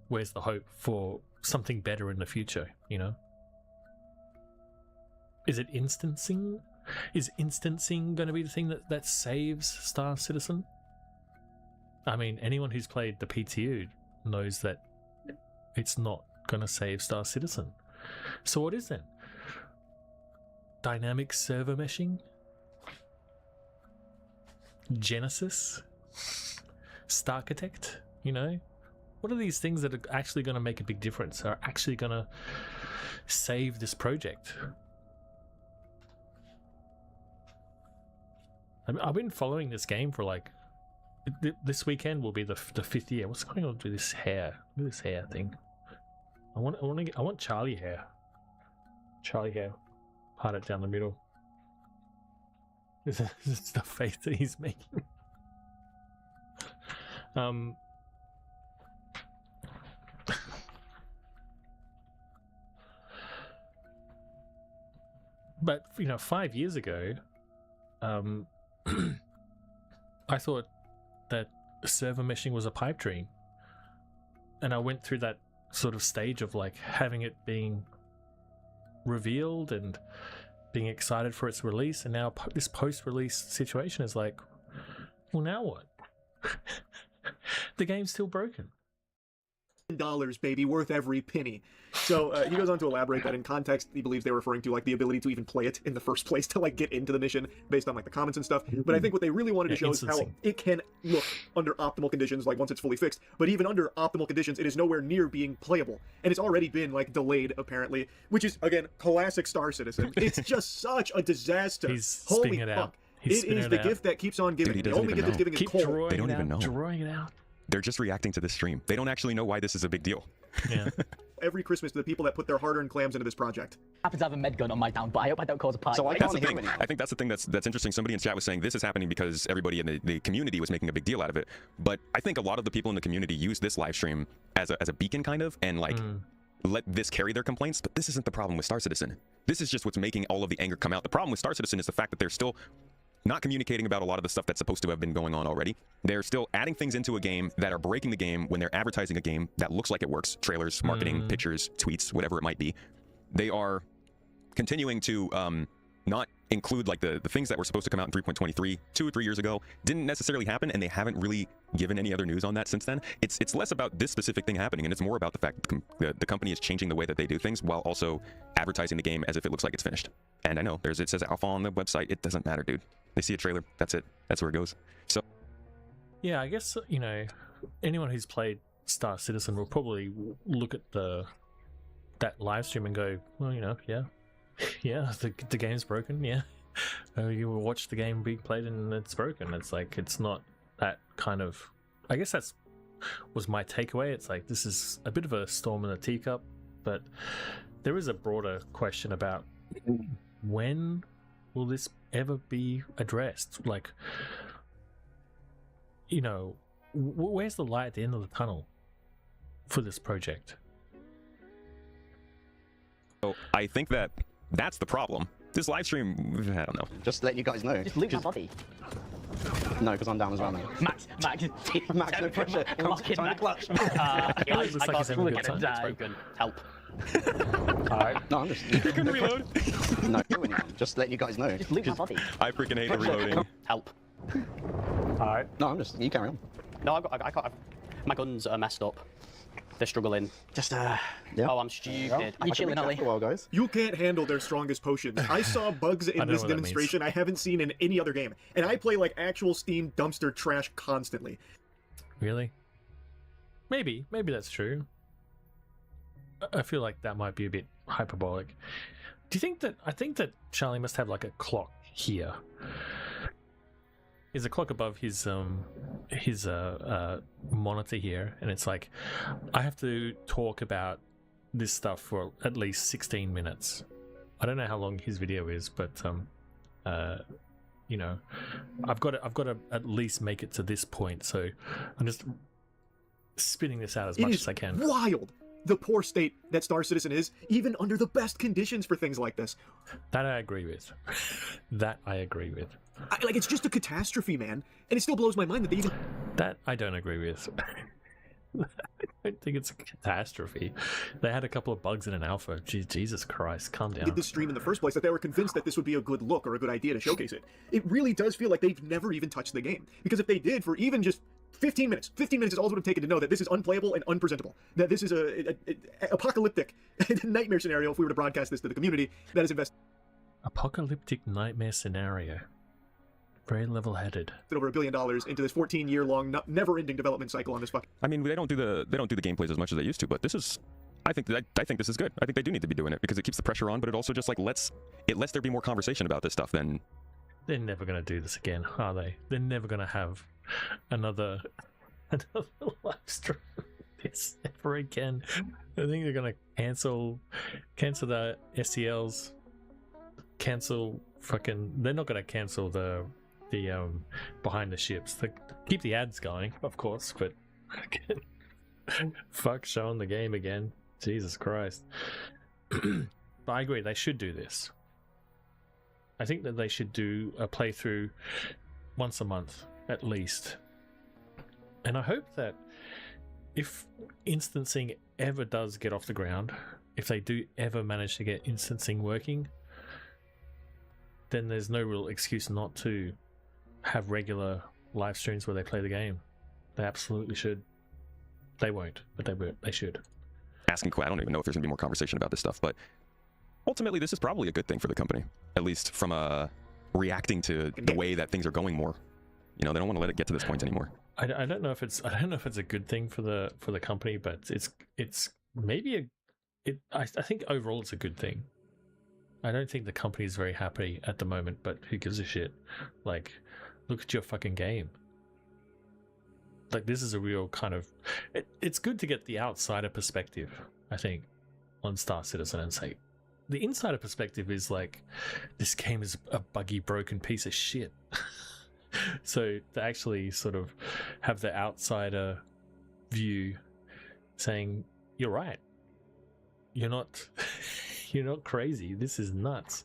Where's the hope for something better in the future, you know? Is it instancing? Is instancing going to be the thing that saves Star Citizen? I mean, anyone who's played the PTU knows that it's not going to save Star Citizen. So what is then? Dynamic server meshing? Genesis? Starchitect? You know? What are these things that are actually going to make a big difference? Are actually going to save this project? I mean, I've been following this game for like... This weekend will be the 5th year. What's going on with this hair? Look at this hair thing. I want Charlie hair. Charlie hair. Part it down the middle. This is the face that he's making. But, you know, 5 years ago, I thought that server meshing was a pipe dream. And I went through that sort of stage of like having it being revealed and being excited for its release, and now this post-release situation is like, well, now what? The game's still broken. $10, baby, worth every penny. So he goes on to elaborate that in context, he believes they're referring to like the ability to even play it in the first place, to like get into the mission based on like the comments and stuff. But I think what they really wanted to show is how it can look under optimal conditions, like once it's fully fixed. But even under optimal conditions, it is nowhere near being playable, and it's already been like delayed apparently, which is again classic Star Citizen. It's just such a disaster. Holy fuck! It is the gift that keeps on giving. Dude, the only gift that's giving is coal. They don't even know. Drawing it out. They're just reacting to this stream. They don't actually know why this is a big deal. Yeah. Every Christmas to the people that put their hard-earned clams into this project. I happen to have a med gun on my down, but I hope I don't cause a panic. So I That's can't the hear thing. anything. I think that's the thing that's interesting. Somebody in chat was saying this is happening because everybody in the community was making a big deal out of it. But I think a lot of the people in the community use this live stream as a beacon kind of, and like let this carry their complaints. But this isn't the problem with Star Citizen. This is just what's making all of the anger come out. The problem with Star Citizen is the fact that they're still not communicating about a lot of the stuff that's supposed to have been going on already. They're still adding things into a game that are breaking the game when they're advertising a game that looks like it works. Trailers, marketing, pictures, tweets, whatever it might be. They are continuing to not include like the things that were supposed to come out in 3.23 2 or 3 years ago didn't necessarily happen, and they haven't really given any other news on that since then. It's less about this specific thing happening, and it's more about the fact that the company is changing the way that they do things while also advertising the game as if it looks like it's finished. And I know it says alpha on the website. It doesn't matter, dude. They see a trailer, that's it. That's where it goes. So Yeah, I guess, you know, anyone who's played Star Citizen will probably look at that live stream and go, well, you know, yeah, the game's broken, yeah. You will watch the game being played and it's broken. It's like, it's not that kind of... I guess that's was my takeaway. It's like, this is a bit of a storm in a teacup, but there is a broader question about when will this ever be addressed? Like, you know, where's the light at the end of the tunnel for this project? So I think that's the problem. This live stream, I don't know. Just let you guys know. Just loot my body. No, because I'm down as well now. Max, Max, no pressure. Locking Time to Max. clutch. Guys, looks I like he's got having a look good at time. it. That's You can help. Alright. No, I'm just... You can reload. No, kill anyone. Just let you guys know. Just loot my body. I freaking hate the reloading. Help. Alright. No, I'm just... You carry on. No, I can't. My guns are messed up. They're struggling. Just Yeah. Oh, I'm stupid. You chilling, Ollie? Well, guys. You can't handle their strongest potions. I saw bugs in this demonstration I haven't seen in any other game. And I play like actual Steam dumpster trash constantly. Really? Maybe that's true. I feel like that might be a bit hyperbolic. Do you think that... I think that Charlie must have like a clock here. is a clock above his monitor here, and it's like I have to talk about this stuff for at least 16 minutes. I don't know how long his video is, but you know, I've got to at least make it to this point. So I'm just spinning this out as much as I can. Wild. The poor state that Star Citizen is, even under the best conditions for things like this. That I agree with. That I agree with. Like, it's just a catastrophe, man. And it still blows my mind that they even... That I don't agree with. I don't think it's a catastrophe. They had a couple of bugs in an alpha. Jesus Christ, calm down. Did this stream in the first place, that they were convinced that this would be a good look or a good idea to showcase it. It really does feel like they've never even touched the game. Because if they did, for even just 15 minutes is all it would have taken to know that this is unplayable and unpresentable. That this is a apocalyptic nightmare scenario if we were to broadcast this to the community that is invested. Apocalyptic nightmare scenario. Very level-headed. Over $1 billion into this 14-year-long, never-ending development cycle on this fucking. I mean, they don't do the gameplays as much as they used to, but this is. I think this is good. I think they do need to be doing it because it keeps the pressure on, but it also just like lets there be more conversation about this stuff. Then they're never going to do this again, are they? They're never going to have another live stream this ever again. I think they're going to cancel the SELs, cancel fucking. They're not going to cancel the behind the ships. They keep the ads going, of course, but fuck showing the game again. Jesus Christ. But I agree, they should do this. I think that they should do a playthrough once a month at least. And I hope that if instancing ever does get off the ground, if they do ever manage to get instancing working, then there's no real excuse not to have regular live streams where they play the game. They absolutely should. They won't, but they should. I don't even know if there's gonna be more conversation about this stuff, but ultimately this is probably a good thing for the company, at least from reacting to the way that things are going more. You know, they don't want to let it get to this point anymore. I don't know if it's a good thing for the company, but it's maybe I think overall it's a good thing. I don't think the company is very happy at the moment, but who gives a shit? Like, look at your fucking game. Like, this is a real kind of... It's good to get the outsider perspective, I think, on Star Citizen and say... The insider perspective is like, this game is a buggy, broken piece of shit. So to actually sort of have the outsider view saying, you're right. You're not... You're not crazy. This is nuts.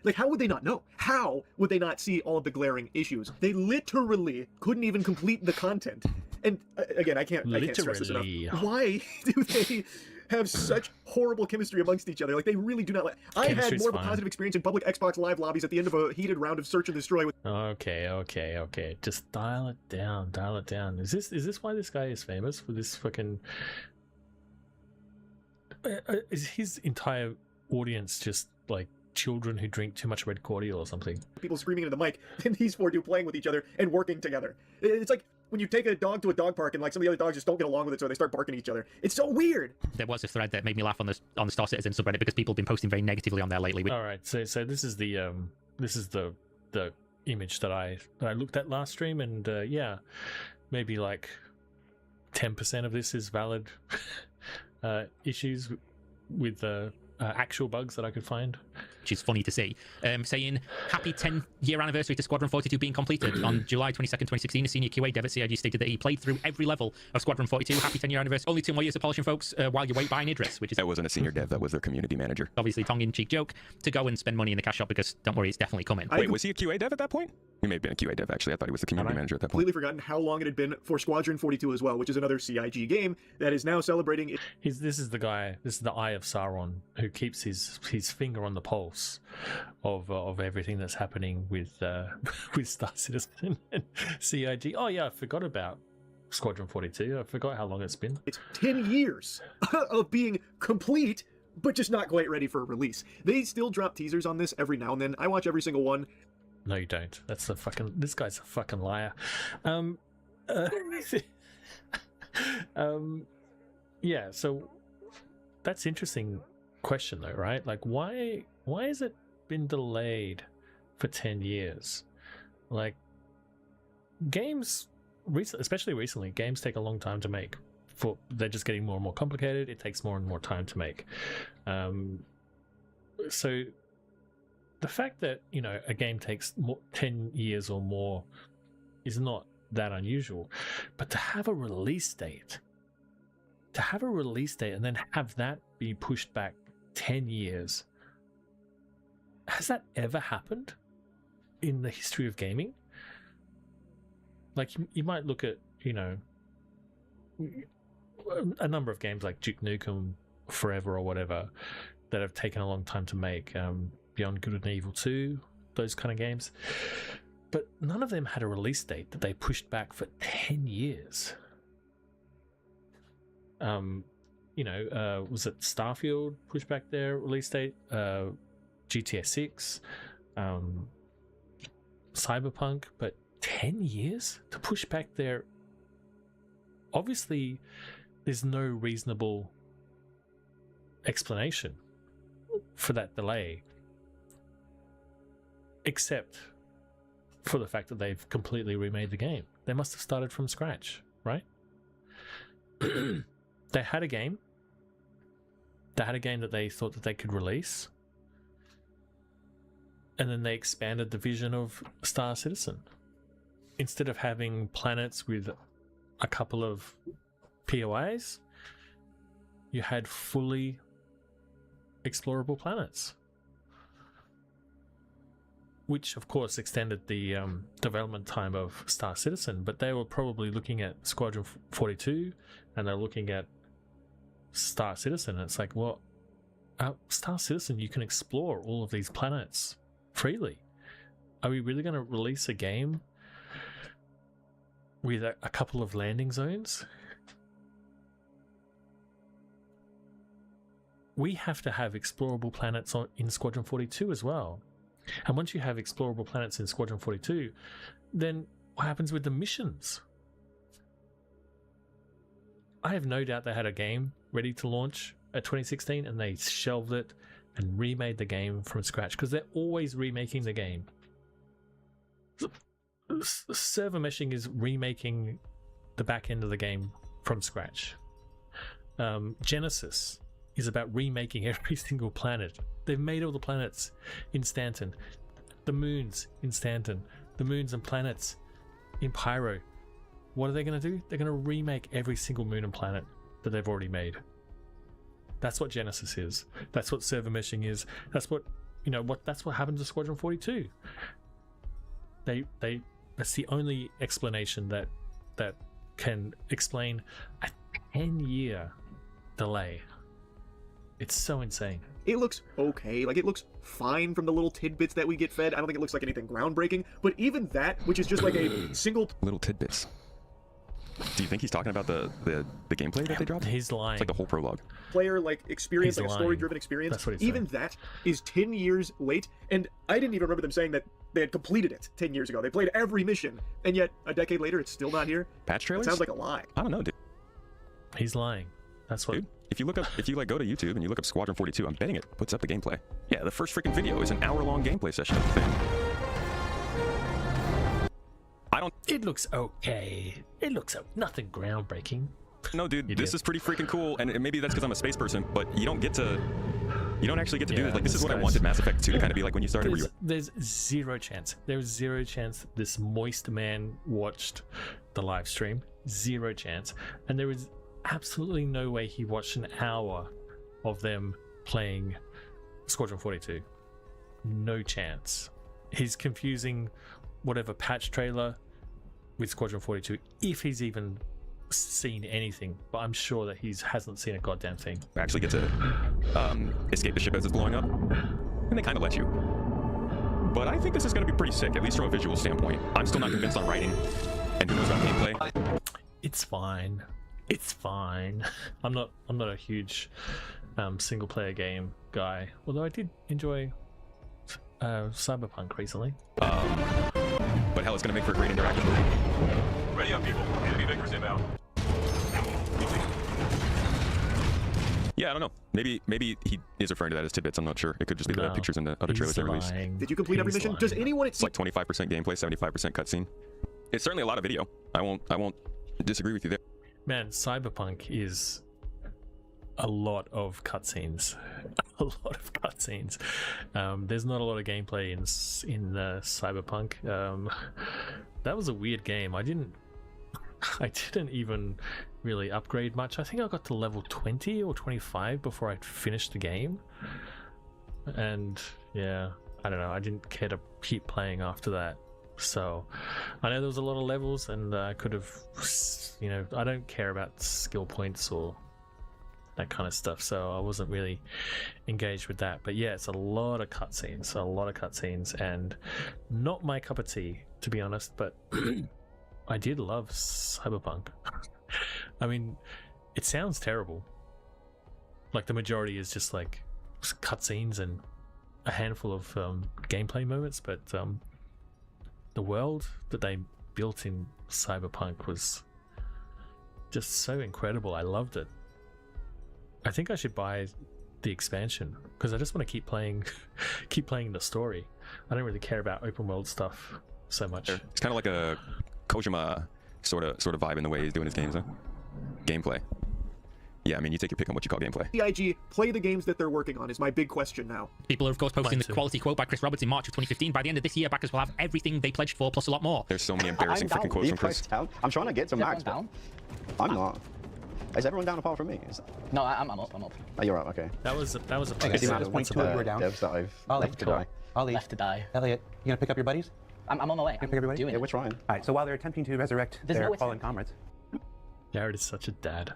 Like, how would they not know? How would they not see all of the glaring issues? They literally couldn't even complete the content. And again, I can't stress this enough. Why do they have such horrible chemistry amongst each other? Like, they really do not like... I had more of a positive experience in public Xbox Live lobbies at the end of a heated round of Search and Destroy with... Okay. Just dial it down. Is this why this guy is famous? For this fucking... Is his entire audience just like children who drink too much red cordial or something? People screaming into the mic, and these four do playing with each other and working together. It's like when you take a dog to a dog park and like some of the other dogs just don't get along with it, so they start barking at each other. It's so weird. There was a thread that made me laugh on the Star Citizen subreddit because people have been posting very negatively on there lately. All right, so this is the image that I looked at last stream, and yeah, maybe like 10% of this is valid issues with actual bugs that I could find. Which is funny to see. Saying, happy 10-year anniversary to Squadron 42 being completed. On July 22nd, 2016, a senior QA dev at CIG stated that he played through every level of Squadron 42. Happy 10-year anniversary. Only 2 more years of polishing, folks, while you wait buying Idris, which is... That wasn't a senior dev, that was their community manager. Obviously, tongue-in-cheek joke to go and spend money in the cash shop because, don't worry, it's definitely coming. Wait, was he a QA dev at that point? He may have been a QA dev, actually. I thought he was the community manager at that point. Completely forgotten how long it had been for Squadron 42 as well, which is another CIG game that is now celebrating... This is the guy, this is the Eye of Sauron, who keeps his finger on the pulse of everything that's happening with Star Citizen and CIG. Oh yeah, I forgot about Squadron 42. I forgot how long it's been. It's 10 years of being complete, but just not quite ready for release. They still drop teasers on this every now and then. I watch every single one. No, you don't. That's the fucking... This guy's a fucking liar. Yeah, so that's interesting question though, right? Like, why has it been delayed for 10 years? Like, games, especially recently, games take a long time to make. They're just getting more and more complicated. It takes more and more time to make. So the fact that, you know, a game takes 10 years or more is not that unusual. But to have a release date, and then have that be pushed back 10 years, has that ever happened in the history of gaming? Like, you might look at, you know, a number of games like Duke Nukem Forever or whatever that have taken a long time to make, Beyond Good and Evil 2, those kind of games. But none of them had a release date that they pushed back for 10 years. You know, was it Starfield pushed back their release date? GTA 6, Cyberpunk, but 10 years to push back their... Obviously, there's no reasonable explanation for that delay, except for the fact that they've completely remade the game. They must have started from scratch, right? They had a game. They had a game that they thought that they could release. And then they expanded the vision of Star Citizen. Instead of having planets with a couple of POIs, you had fully explorable planets. Which, of course, extended the development time of Star Citizen, but they were probably looking at Squadron 42, and they're looking at Star Citizen, and it's like, well, Star Citizen, you can explore all of these planets freely. Are we really going to release a game with a couple of landing zones? We have to have explorable planets in Squadron 42 as well. And once you have explorable planets in Squadron 42, then what happens with the missions? I have no doubt they had a game ready to launch at 2016 and they shelved it and remade the game from scratch, because they're always remaking the game. Server meshing is remaking the back end of the game from scratch. Genesis is about remaking every single planet. They've made all the planets in Stanton, the moons in Stanton, the moons and planets in Pyro. What are they going to do? They're going to remake every single moon and planet that they've already made. That's what Genesis is. That's what server meshing is. That's what, you know, that's what happened to Squadron 42. That's the only explanation that can explain a 10-year delay. It's so insane. It looks okay. Like, it looks fine from the little tidbits that we get fed. I don't think it looks like anything groundbreaking. But even that, which is just like a single... Little tidbits. Do you think he's talking about the gameplay that they dropped? He's lying. It's like the whole prologue. Player, like, experience, He's like a lying. story-driven experience. That's what he's even saying. that is 10 years late. And I didn't even remember them saying that they had completed it 10 years ago. They played every mission. And yet, a decade later, it's still not here. Patch trailers? It sounds like a lie. I don't know, dude. He's lying. That's what... Dude, if you like go to YouTube and you look up Squadron 42, I'm betting it puts up the gameplay. Yeah, the first freaking video is an hour-long gameplay session of the thing. It looks okay. It looks nothing groundbreaking. No, dude, this is pretty freaking cool, and maybe that's because I'm a space person, but you don't actually get to do this. Like, this is what I wanted Mass Effect 2 to kind of be like when you started. There's zero chance. There's zero chance this moist man watched the live stream. Zero chance. And there is absolutely no way he watched an hour of them playing Squadron 42. No chance. He's confusing whatever patch trailer with Squadron 42, if he's even seen anything, but I'm sure that he hasn't seen a goddamn thing. Actually get to escape the ship as it's blowing up, and they kind of let you. But I think this is going to be pretty sick, at least from a visual standpoint. I'm still not convinced on writing, and who knows about gameplay. It's fine. It's fine. I'm not a huge single player game guy, although I did enjoy Cyberpunk recently. But hell, it's going to make for a great interaction. Ready up, people. Enemy vectors inbound. Yeah, Yeah, I don't know. Maybe he is referring to that as tidbits. I'm not sure. It could just be the No, pictures in the other trailers they released. Did you complete every He's mission? Does lying. anyone? It's like 25% gameplay, 75% cutscene. It's certainly a lot of video. I won't disagree with you there. Man, Cyberpunk is a lot of cutscenes. A lot of cutscenes. There's not a lot of gameplay in Cyberpunk. That was a weird game. I didn't even really upgrade much. I think I got to level 20 or 25 before I finished the game. And yeah, I don't know. I didn't care to keep playing after that. So I know there was a lot of levels, and I could have, you know, I don't care about skill points or that kind of stuff, so I wasn't really engaged with that. But yeah, it's a lot of cutscenes, and not my cup of tea, to be honest. But I did love Cyberpunk. I mean, it sounds terrible. Like the majority is just like cutscenes and a handful of gameplay moments, but the world that they built in Cyberpunk was just so incredible. I loved it. I think I should buy the expansion because I just want to keep playing the story. I don't really care about open world stuff so much. It's kind of like a Kojima sort of vibe in the way he's doing his games, huh? Gameplay. Yeah, I mean, you take your pick on what you call gameplay. CIG play the games that they're working on is my big question now. People are, of course, posting the too. quality quote by Chris Roberts in March of 2015. By the end of this year, backers will have everything they pledged for, plus a lot more. There's so many embarrassing I'm freaking down. quotes You from Chris. pressed down. I'm trying to get to Is max, everyone but down? I'm not. Is everyone down apart from me? No, I'm up. I'm up. Oh, you're up. Okay. That was a Okay, It's so the at amount this of point, two of you are down. devs that I've Ollie, left to die. Ollie, Left to die. Elliot, you gonna pick up your buddies? I'm on my way. pick everybody? Doing Yeah, it. we're trying. All right. So while they're attempting to resurrect There's their no fallen attempt. comrades, Jared is such a dad.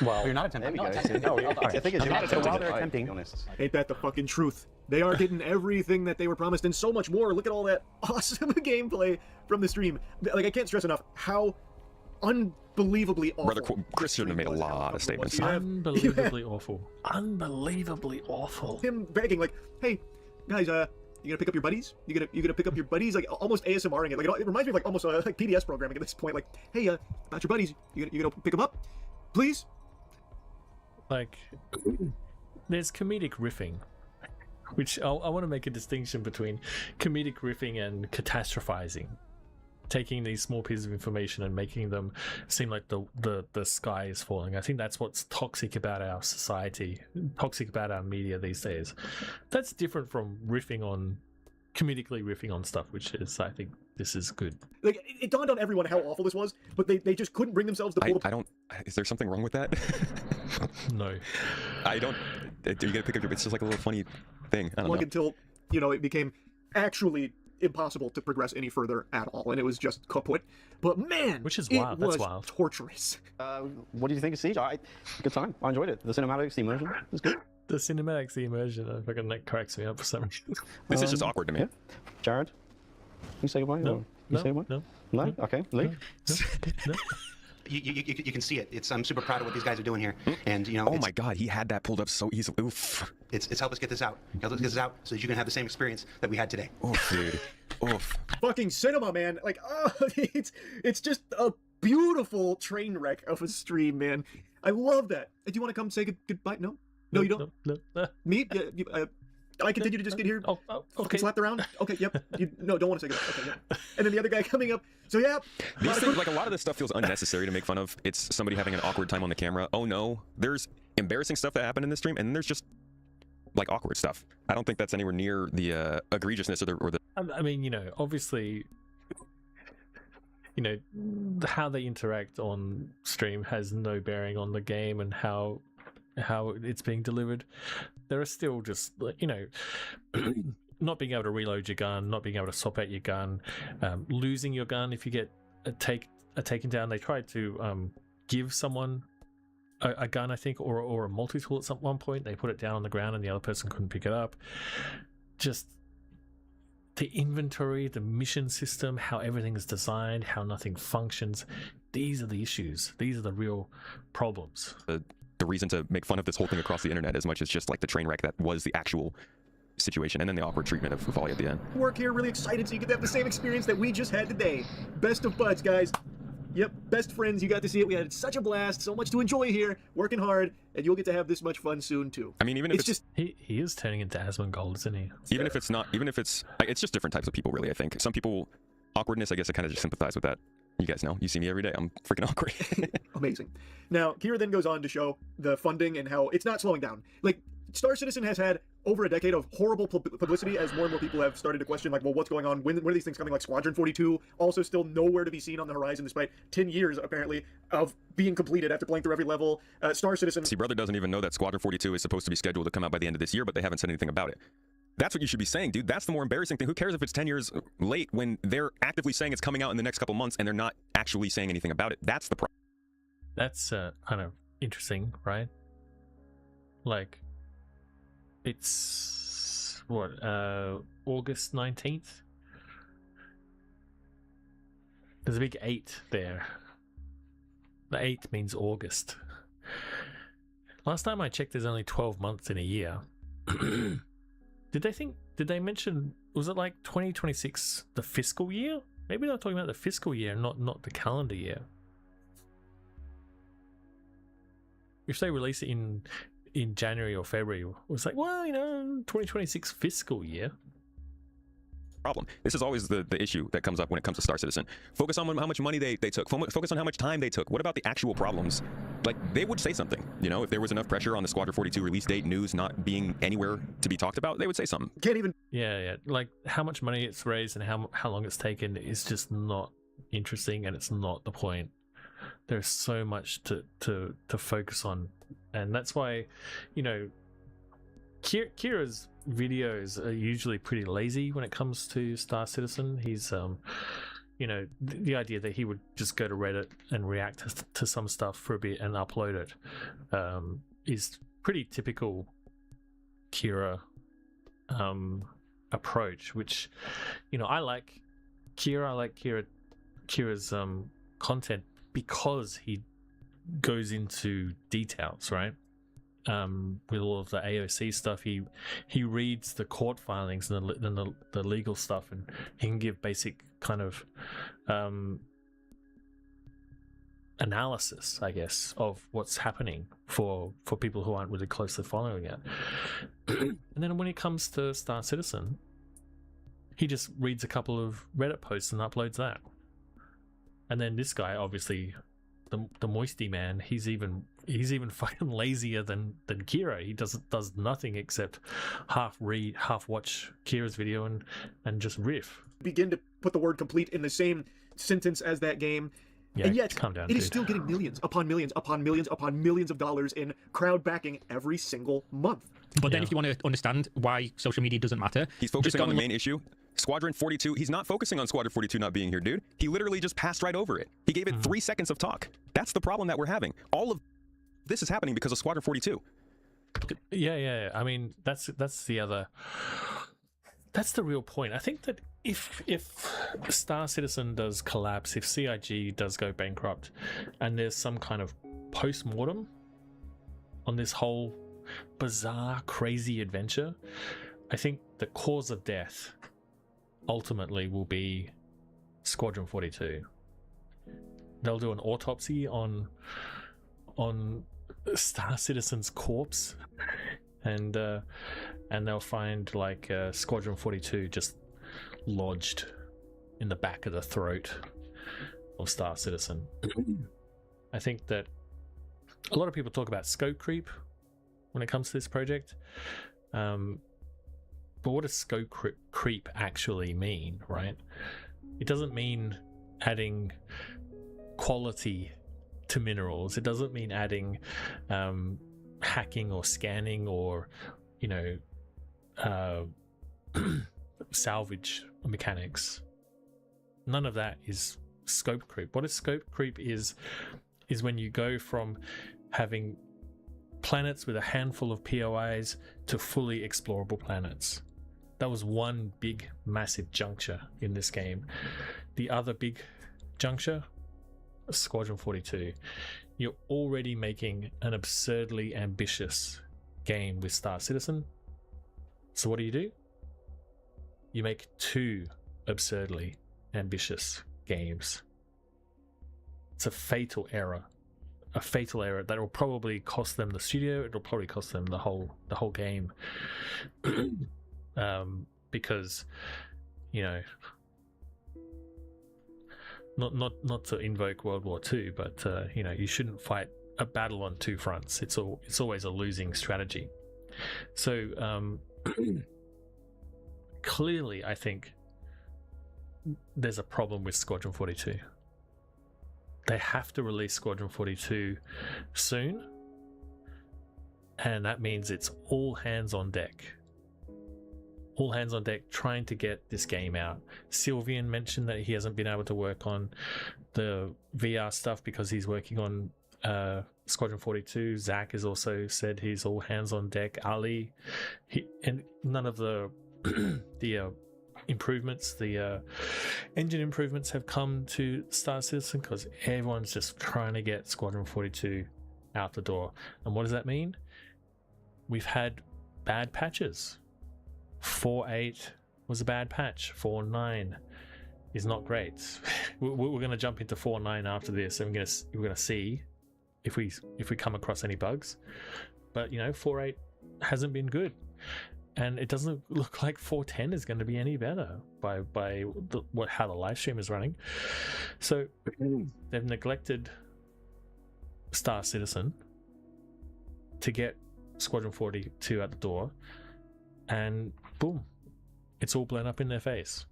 well, you're not There attempting. we No, go. attempting. No, Hold on. I think it's Okay, not so while attempting they're to die, to attempting- be honest. Ain't that the fucking truth? They are getting everything that they were promised and so much more. Look at all that awesome gameplay from the stream. Like, I can't stress enough how unbelievably awful. Brother, Chris shouldn't have made a was, how lot of uncomfortable it statements. was. You have Unbelievably awful. Unbelievably awful. him begging, like, "Hey, guys, you gonna pick up your buddies? You gonna pick up your buddies?" Like almost ASMRing it. Like it reminds me of like almost like PBS programming at this point. Like, "Hey, about your buddies? You gonna pick them up, please?" Like, there's comedic riffing, which I want to make a distinction between comedic riffing and catastrophizing. Taking these small pieces of information and making them seem like the sky is falling. I think that's what's toxic about our society, toxic about our media these days. That's different from comedically riffing on stuff, which is, I think, this is good. Like it dawned on everyone how awful this was, but they just couldn't bring themselves to pull. I don't. Is there something wrong with that? No. I don't. You gotta pick up your. It's just like a little funny thing. I don't know. Until it became actually impossible to progress any further at all, and it was just kaput. But man, Which is it wild. That's was wild. torturous. What did you think of Siege? Good time. I enjoyed it. The cinematics, the immersion was good. The cinematics, the immersion, fucking that cracks me up for some reason. This is just awkward to me. Yeah. Jared, you say goodbye? No, Or you say goodbye? no, No? Okay, Lee? no. You can see it. I'm super proud of what these guys are doing here, and Oh my God, he had that pulled up so easily. Oof. it's help us get this out. Help us get this out so that you can have the same experience that we had today. Oof, dude. Oof. Fucking cinema, man. Like, it's just a beautiful train wreck of a stream, man. I love that. Do you want to come say goodbye? No, you don't. No. Me? I continue to just get here. Oh, okay. Slapped around. Okay, yep. Don't want to say goodbye. Okay, yep. And then the other guy coming up. So yeah. These things, like a lot of this stuff feels unnecessary to make fun of. It's somebody having an awkward time on the camera. Oh no, there's embarrassing stuff that happened in this stream, and then there's just like awkward stuff. I don't think that's anywhere near the egregiousness or the. I mean, obviously, how they interact on stream has no bearing on the game and how it's being delivered. There are still just, not being able to reload your gun, not being able to swap out your gun, losing your gun if you get taken down. They tried to give someone a gun, I think, or a multi-tool at one point. They put it down on the ground and the other person couldn't pick it up. Just the inventory, the mission system, how everything is designed, how nothing functions. These are the issues. These are the real problems. The reason to make fun of this whole thing across the internet as much as just like the train wreck that was the actual situation, and then the awkward treatment of Volley at the end. Work here, really excited so you get to have the same experience that we just had today. Best of buds, guys. Yep, best friends. You got to see it. We had such a blast. So much to enjoy here. Working hard, and you'll get to have this much fun soon too. I mean, even if It's just He is turning into Asmongold, isn't he? even if it's not, even if it's like, it's just different types of people, really. I think some people awkwardness. I guess I kind of just sympathize with that. You guys know, you see me every day. I'm freaking awkward. amazing. Now, Kira then goes on to show the funding and how it's not slowing down. Like, Star Citizen has had over a decade of horrible publicity as more and more people have started to question, like, well, what's going on? When are these things coming? Like Squadron 42, also still nowhere to be seen on the horizon, despite 10 years, apparently, of being completed after playing through every level. Star Citizen... See, brother doesn't even know that Squadron 42 is supposed to be scheduled to come out by the end of this year, but they haven't said anything about it. That's what you should be saying, dude. That's the more embarrassing thing. Who cares if it's 10 years late when they're actively saying it's coming out in the next couple months and they're not actually saying anything about it? That's the problem. That's kind of interesting, right? Like, it's what, August 19th? There's a big 8 there. The 8 means August. Last time I checked, there's only 12 months in a year. Did they mention, was it like 2026 the fiscal year? Maybe they're talking about the fiscal year, not the calendar year. If they release it in January or February, it's like, well, 2026 fiscal year. Problem. This is always the issue that comes up when it comes to Star Citizen. Focus on how much money they took. Focus on how much time they took. What about the actual problems? Like, they would say something. If there was enough pressure on the Squadron 42 release date news not being anywhere to be talked about, they would say something. Can't even... Yeah. Like, how much money it's raised and how long it's taken is just not interesting, and it's not the point. There's so much to focus on, and that's why, Kira's videos are usually pretty lazy when it comes to Star Citizen. He's the idea that he would just go to Reddit and react to some stuff for a bit and upload it is pretty typical Kira approach, which I like Kira's content because he goes into details, right? With all of the AOC stuff, he reads the court filings and the legal stuff, and he can give basic kind of analysis, I guess, of what's happening for people who aren't really closely following it. And then when it comes to Star Citizen, he just reads a couple of Reddit posts and uploads that. And then this guy, obviously, the Moisty man, he's even fucking lazier than Kira. He does nothing except half read, half watch Kira's video and just riff. Begin to put the word complete in the same sentence as that game. Yeah, and yet, calm down, it is dude. still getting millions upon millions upon millions upon millions of dollars in crowd backing every single month. But then if you want to understand why social media doesn't matter... He's focusing on the main issue. Squadron 42, he's not focusing on Squadron 42 not being here, dude. He literally just passed right over it. He gave it 3 seconds of talk. That's the problem that we're having. All of this is happening because of Squadron 42. Yeah. I mean, that's the real point. I think that if Star Citizen does collapse, if CIG does go bankrupt, and there's some kind of post-mortem on this whole bizarre, crazy adventure, I think the cause of death ultimately will be Squadron 42. They'll do an autopsy on Star Citizen's corpse, and they'll find like Squadron 42 just lodged in the back of the throat of Star Citizen. I think that a lot of people talk about scope creep when it comes to this project, but what does scope creep actually mean, right? It doesn't mean adding quality to minerals. It doesn't mean adding hacking or scanning or salvage mechanics. None of that is scope creep. What is scope creep is when you go from having planets with a handful of POIs to fully explorable planets. That was one big massive juncture in this game. The other big juncture, Squadron 42. You're already making an absurdly ambitious game with Star Citizen. So what do? You make 2 absurdly ambitious games. It's a fatal error. A fatal error that will probably cost them the studio. It'll probably cost them the whole game. Because, you know, not to invoke World War II, but you know, you shouldn't fight a battle on two fronts. It's always a losing strategy. So clearly, I think there's a problem with Squadron 42. They have to release Squadron 42 soon, and that means it's all hands on deck. All hands on deck trying to get this game out. Sylvian mentioned that he hasn't been able to work on the VR stuff because he's working on Squadron 42. Zach has also said he's all hands on deck. Ali, and none of the improvements, the engine improvements have come to Star Citizen because everyone's just trying to get Squadron 42 out the door. And what does that mean? We've had bad patches. 4.8 was a bad patch. 4.9 is not great. We're going to jump into 4.9 after this, and we're going to see if we come across any bugs. But you know, 4.8 hasn't been good, and it doesn't look like 4.10 is going to be any better by how the live stream is running. So they've neglected Star Citizen to get Squadron 42 out the door, and boom, it's all blown up in their face.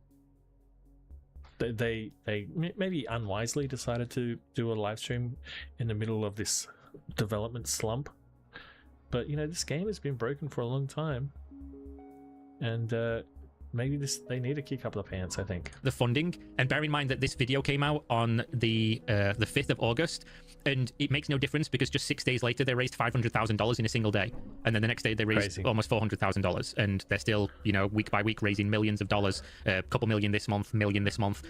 They maybe unwisely decided to do a live stream in the middle of this development slump, but you know, this game has been broken for a long time, and maybe they need to kick up the pants, I think. The funding, and bear in mind that this video came out on the 5th of August, and it makes no difference because just 6 days later they raised $500,000 in a single day, and then the next day they raised almost $400,000, and they're still, you know, week by week raising millions of dollars, a couple million this month, million this month.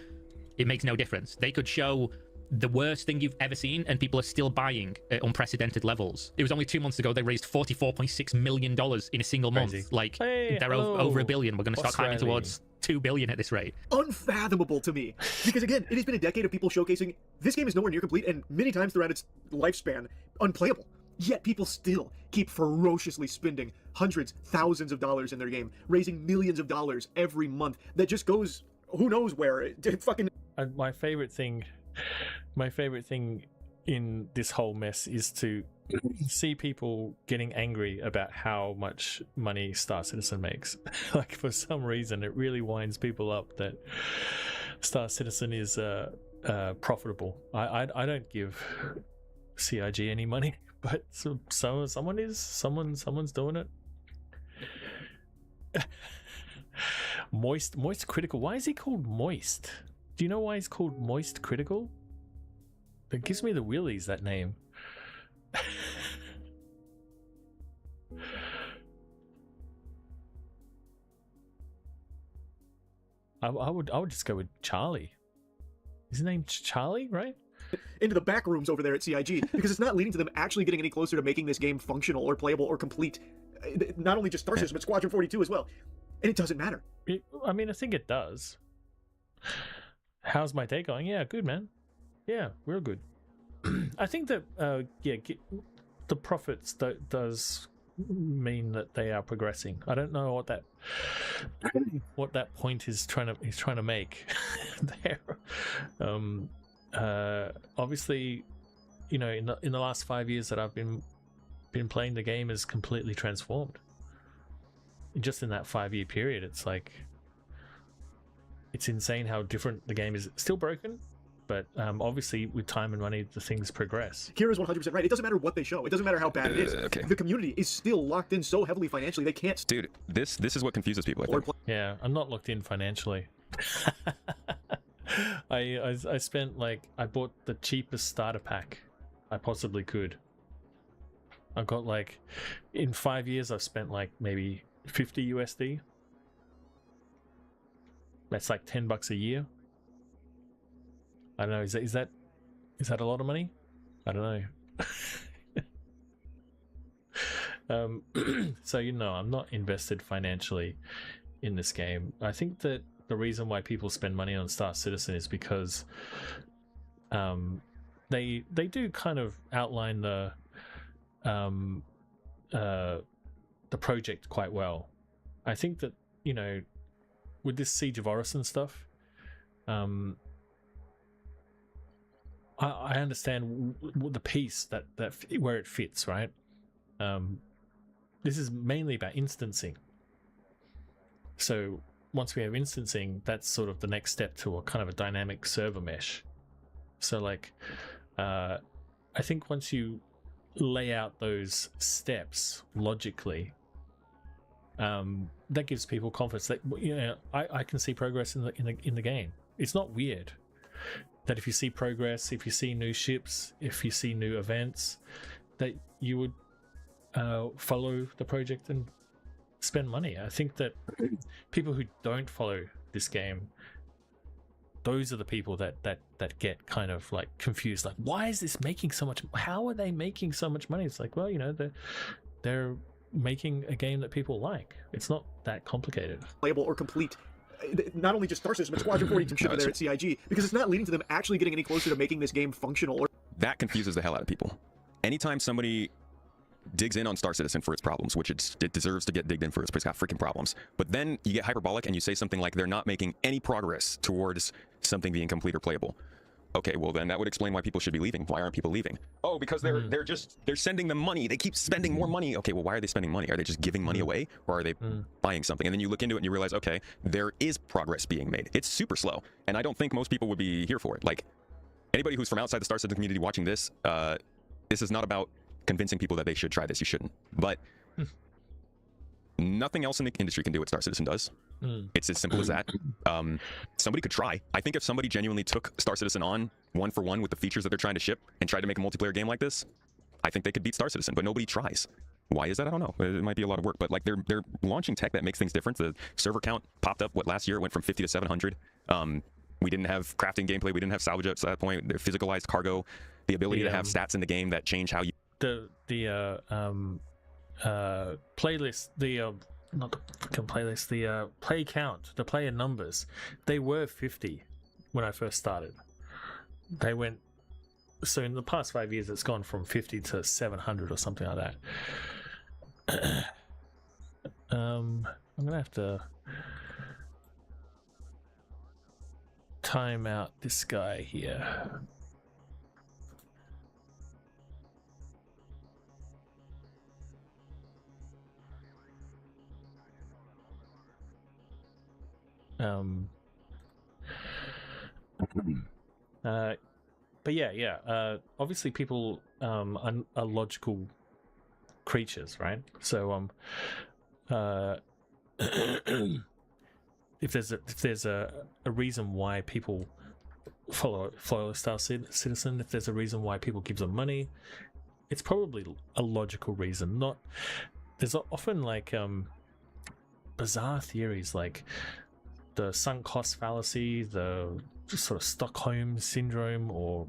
It makes no difference. They could show the worst thing you've ever seen and people are still buying at unprecedented levels. It was only 2 months ago they raised $44.6 million in a single month. Like, they're over $1 billion. We're going to start climbing towards $2 billion at this rate. Unfathomable to me, because again, it has been a decade of people showcasing this game is nowhere near complete, and many times throughout its lifespan unplayable, yet people still keep ferociously spending hundreds, thousands of dollars in their game, raising millions of dollars every month that just goes who knows where. It fucking my favorite thing in this whole mess is to see people getting angry about how much money Star Citizen makes. Like, for some reason, it really winds people up that Star Citizen is profitable. I don't give CIG any money, but someone's doing it. Moist Critical. Why is he called Moist? Do you know why he's called Moist Critical? It gives me the willies, that name. I would just go with Charlie. His name's Charlie, right? Into the back rooms over there at CIG, because it's not leading to them actually getting any closer to making this game functional or playable or complete. Not only just Star Citizen, but Squadron 42 as well. And it doesn't matter. I mean, I think it does. How's my day going? Yeah, good, man. Yeah, real good. I think that the profits does mean that they are progressing. I don't know what that point is trying to make there. Obviously, you know, in the last 5 years that I've been playing, the game is completely transformed. Just in that 5-year period, it's like, it's insane how different the game is. Still broken, but obviously with time and money, the things progress. Kira's 100% right. It doesn't matter what they show. It doesn't matter how bad it is. Okay. The community is still locked in so heavily financially, they can't. Dude, this is what confuses people, I think. Yeah, I'm not locked in financially. I spent, like, I bought the cheapest starter pack I possibly could. I've got, like, in 5 years, I've spent like maybe 50 USD. That's like $10 a year. I don't know. Is that a lot of money? I don't know. So, you know, I'm not invested financially in this game. I think that the reason why people spend money on Star Citizen is because they do kind of outline the project quite well. I think that, you know, with this Siege of Orison stuff, I understand the piece that where it fits, right? This is mainly about instancing. So once we have instancing, that's sort of the next step to a kind of a dynamic server mesh. So like, I think once you lay out those steps logically, that gives people confidence that, you know, I can see progress in the game. It's not weird that if you see progress, if you see new ships, if you see new events, that you would follow the project and spend money. I think that people who don't follow this game, those are the people that get kind of like confused, like, why is this making so much, how are they making so much money? It's like, well, you know, they're making a game that people like. It's not that complicated. Playable or complete. Not only just Star System, but Squadron 40 ship there at CIG, because it's not leading to them actually getting any closer to making this game functional. That confuses the hell out of people. Anytime somebody digs in on Star Citizen for its problems, which it deserves to get digged in for, it's got freaking problems, but then you get hyperbolic and you say something like they're not making any progress towards something being complete or playable. Okay, well then that would explain why people should be leaving. Why aren't people leaving? Oh, because they're sending them money. They keep spending more money. Okay, well, why are they spending money? Are they just giving money away, or are they buying something? And then you look into it and you realize, okay, there is progress being made. It's super slow, and I don't think most people would be here for it. Like, anybody who's from outside the Star Citizen community watching this, this is not about convincing people that they should try this. You shouldn't. But nothing else in the industry can do what Star Citizen does. It's as simple as that. Somebody could try. I think if somebody genuinely took Star Citizen on one for one with the features that they're trying to ship and tried to make a multiplayer game like this, I think they could beat Star Citizen, but nobody tries. Why is that? I don't know. It might be a lot of work, but like they're launching tech that makes things different. The server count popped up. Last year it went from 50 to 700. We didn't have crafting gameplay. We didn't have salvage at that point. The physicalized cargo, the ability to have stats in the game that change how you. The playlist, not the fucking playlist, the play count, the player numbers, they were 50 when I first started. They went, so in the past 5 years it's gone from 50 to 700 or something like that. I'm gonna have to time out this guy here. But yeah. Obviously, people are logical creatures, right? So, if there's a reason why people follow Star Citizen, if there's a reason why people give them money, it's probably a logical reason. Not there's often like bizarre theories like the sunk cost fallacy, the sort of Stockholm syndrome, or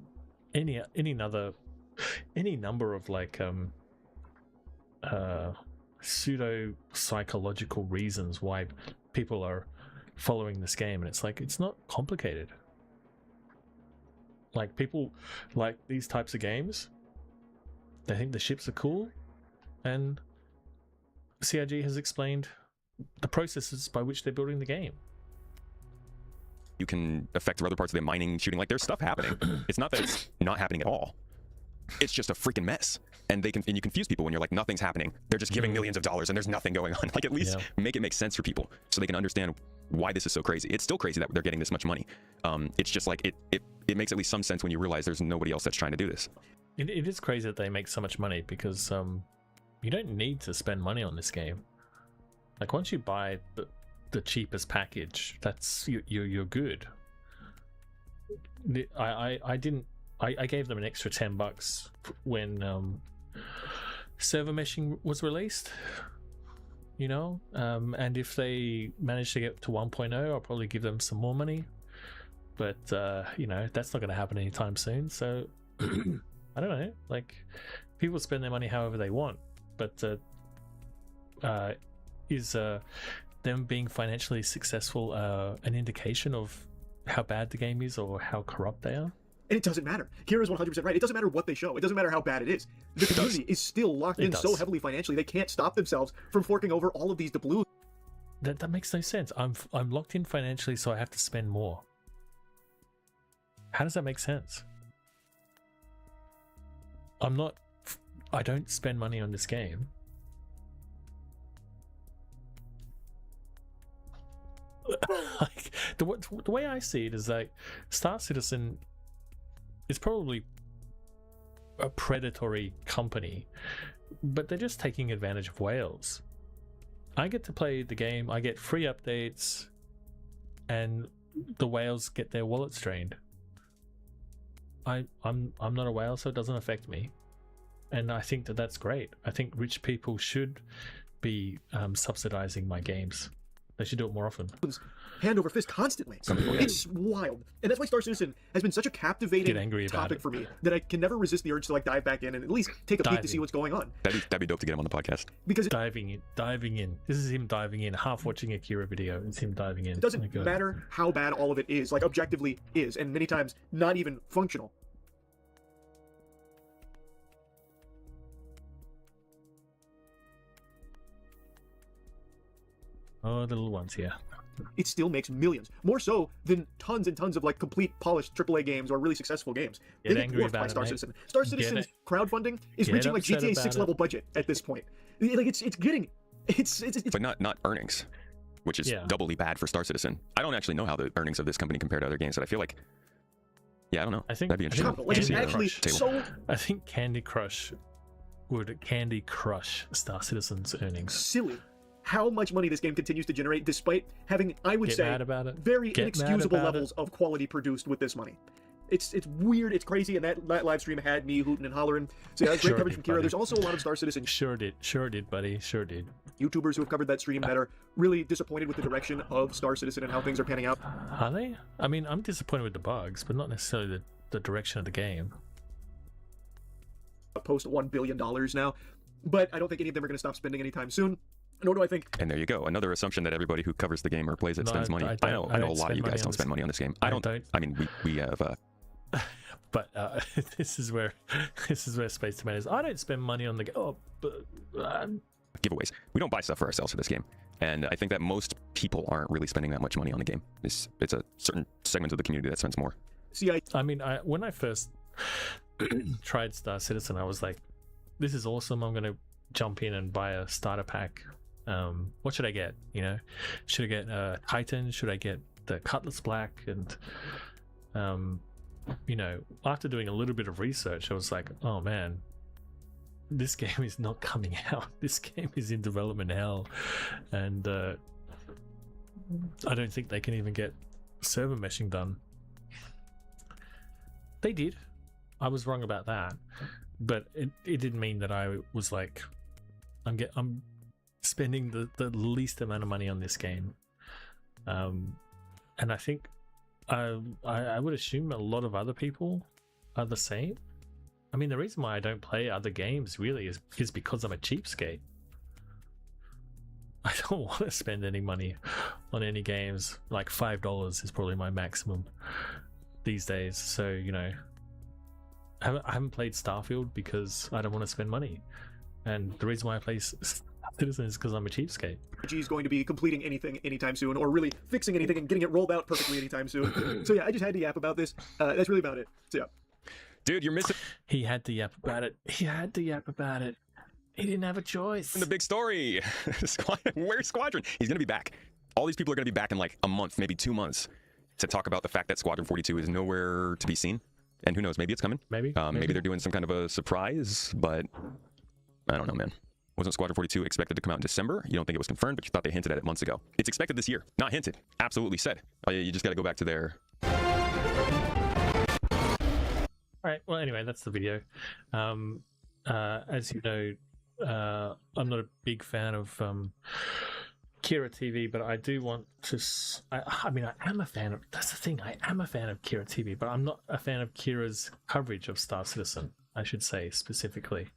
any number of like pseudo psychological reasons why people are following this game, and it's like, it's not complicated. Like, people like these types of games, they think the ships are cool, and CIG has explained the processes by which they're building the game. You can affect other parts of the mining, shooting. Like, there's stuff happening. It's not that it's not happening at all. It's just a freaking mess. And you confuse people when you're like, nothing's happening. They're just giving millions of dollars and there's nothing going on. Like, at least make it make sense for people so they can understand why this is so crazy. It's still crazy that they're getting this much money. It's just like, it makes at least some sense when you realize there's nobody else that's trying to do this. It is crazy that they make so much money because you don't need to spend money on this game. Like, once you buy the cheapest package, that's you're good. I gave them an extra $10 when server meshing was released, you know, and if they manage to get to 1.0, I'll probably give them some more money, but you know, that's not going to happen anytime soon. So I don't know, like, people spend their money however they want, but is them being financially successful an indication of how bad the game is or how corrupt they are? And it doesn't matter. Kira's 100% right. It doesn't matter what they show. It doesn't matter how bad it is. The community is still locked in so heavily financially, they can't stop themselves from forking over all of these doubloons. That makes no sense. I'm locked in financially, so I have to spend more. How does that make sense? I don't spend money on this game. Like the way I see it is like Star Citizen is probably a predatory company, but they're just taking advantage of whales. I get to play the game, I get free updates, and the whales get their wallets drained. I'm not a whale, so it doesn't affect me, and I think that's great. I think rich people should be subsidizing my games. They should do it more often. Hand over fist constantly. It's wild. And that's why Star Citizen has been such a captivating topic for me that I can never resist the urge to like dive back in and at least take a peek to see what's going on. That'd be dope to get him on the podcast. Because diving in. This is him diving in, half watching a Kira video. It's him diving in. It doesn't matter how bad all of it is, like objectively is, and many times not even functional. Oh, the little ones, yeah. It still makes millions, more so than tons and tons of like complete polished AAA games or really successful games. Get they angry dwarfed about by it, Star mate. Citizen. Star Citizen's crowdfunding is reaching like GTA 6 level budget at this point. Like it's but not earnings, which is doubly bad for Star Citizen. I don't actually know how the earnings of this company compare to other games, but I feel like, I don't know. I think that'd be interesting. I think Candy Crush would Candy Crush Star Citizen's earnings. Silly how much money this game continues to generate despite having, I would say, very inexcusable levels of quality produced with this money. It's weird, it's crazy, and that live stream had me hooting and hollering. So yeah, great coverage from Kira. There's also a lot of Star Citizen. Sure did, buddy. Sure did. YouTubers who have covered that stream that are really disappointed with the direction of Star Citizen and how things are panning out. Are they? I mean, I'm disappointed with the bugs, but not necessarily the direction of the game. Post $1 billion now, but I don't think any of them are going to stop spending anytime soon. Nor do I think. And there you go. Another assumption that everybody who covers the game or plays it spends money. I know a lot of you guys don't spend money on this game. I don't. I mean, we have. But this is where Space Tomatoes. I don't spend money on the game. Oh, but giveaways. We don't buy stuff for ourselves for this game, and I think that most people aren't really spending that much money on the game. It's a certain segment of the community that spends more. See, I mean, when I first tried Star Citizen, I was like, "This is awesome! I'm gonna jump in and buy a starter pack." What should I get? You know, should I get Titan? Should I get the Cutlass Black? And you know, after doing a little bit of research, I was like, oh man, this game is not coming out. This game is in development hell, and I don't think they can even get server meshing done. They did. I was wrong about that, but it didn't mean that I was like, I'm spending the least amount of money on this game, and I think I would assume a lot of other people are the same. I mean, the reason why I don't play other games really is because I'm a cheapskate. I don't want to spend any money on any games. Like $5 is probably my maximum these days. So, you know, I haven't played Starfield because I don't want to spend money. And the reason why I play Citizen is because I'm a cheapskate. Is going to be completing anything anytime soon, or really fixing anything and getting it rolled out perfectly anytime soon. So yeah, I just had to yap about this. That's really about it. So yeah. Dude, you're missing. He had to yap about it. He didn't have a choice. And the big story. Where's Squadron? He's going to be back. All these people are going to be back in like a month, maybe 2 months, to talk about the fact that Squadron 42 is nowhere to be seen. And who knows, maybe it's coming. Maybe they're doing some kind of a surprise, but I don't know, man. Wasn't Squadron 42 expected to come out in December? You don't think it was confirmed, but you thought they hinted at it months ago. It's expected this year. Not hinted. Absolutely said. Oh, yeah, you just got to go back to their... All right. Well, anyway, that's the video. As you know, I'm not a big fan of Kira TV, but I do want to. I mean, I am a fan of. That's the thing. I am a fan of Kira TV, but I'm not a fan of Kira's coverage of Star Citizen. I should say specifically.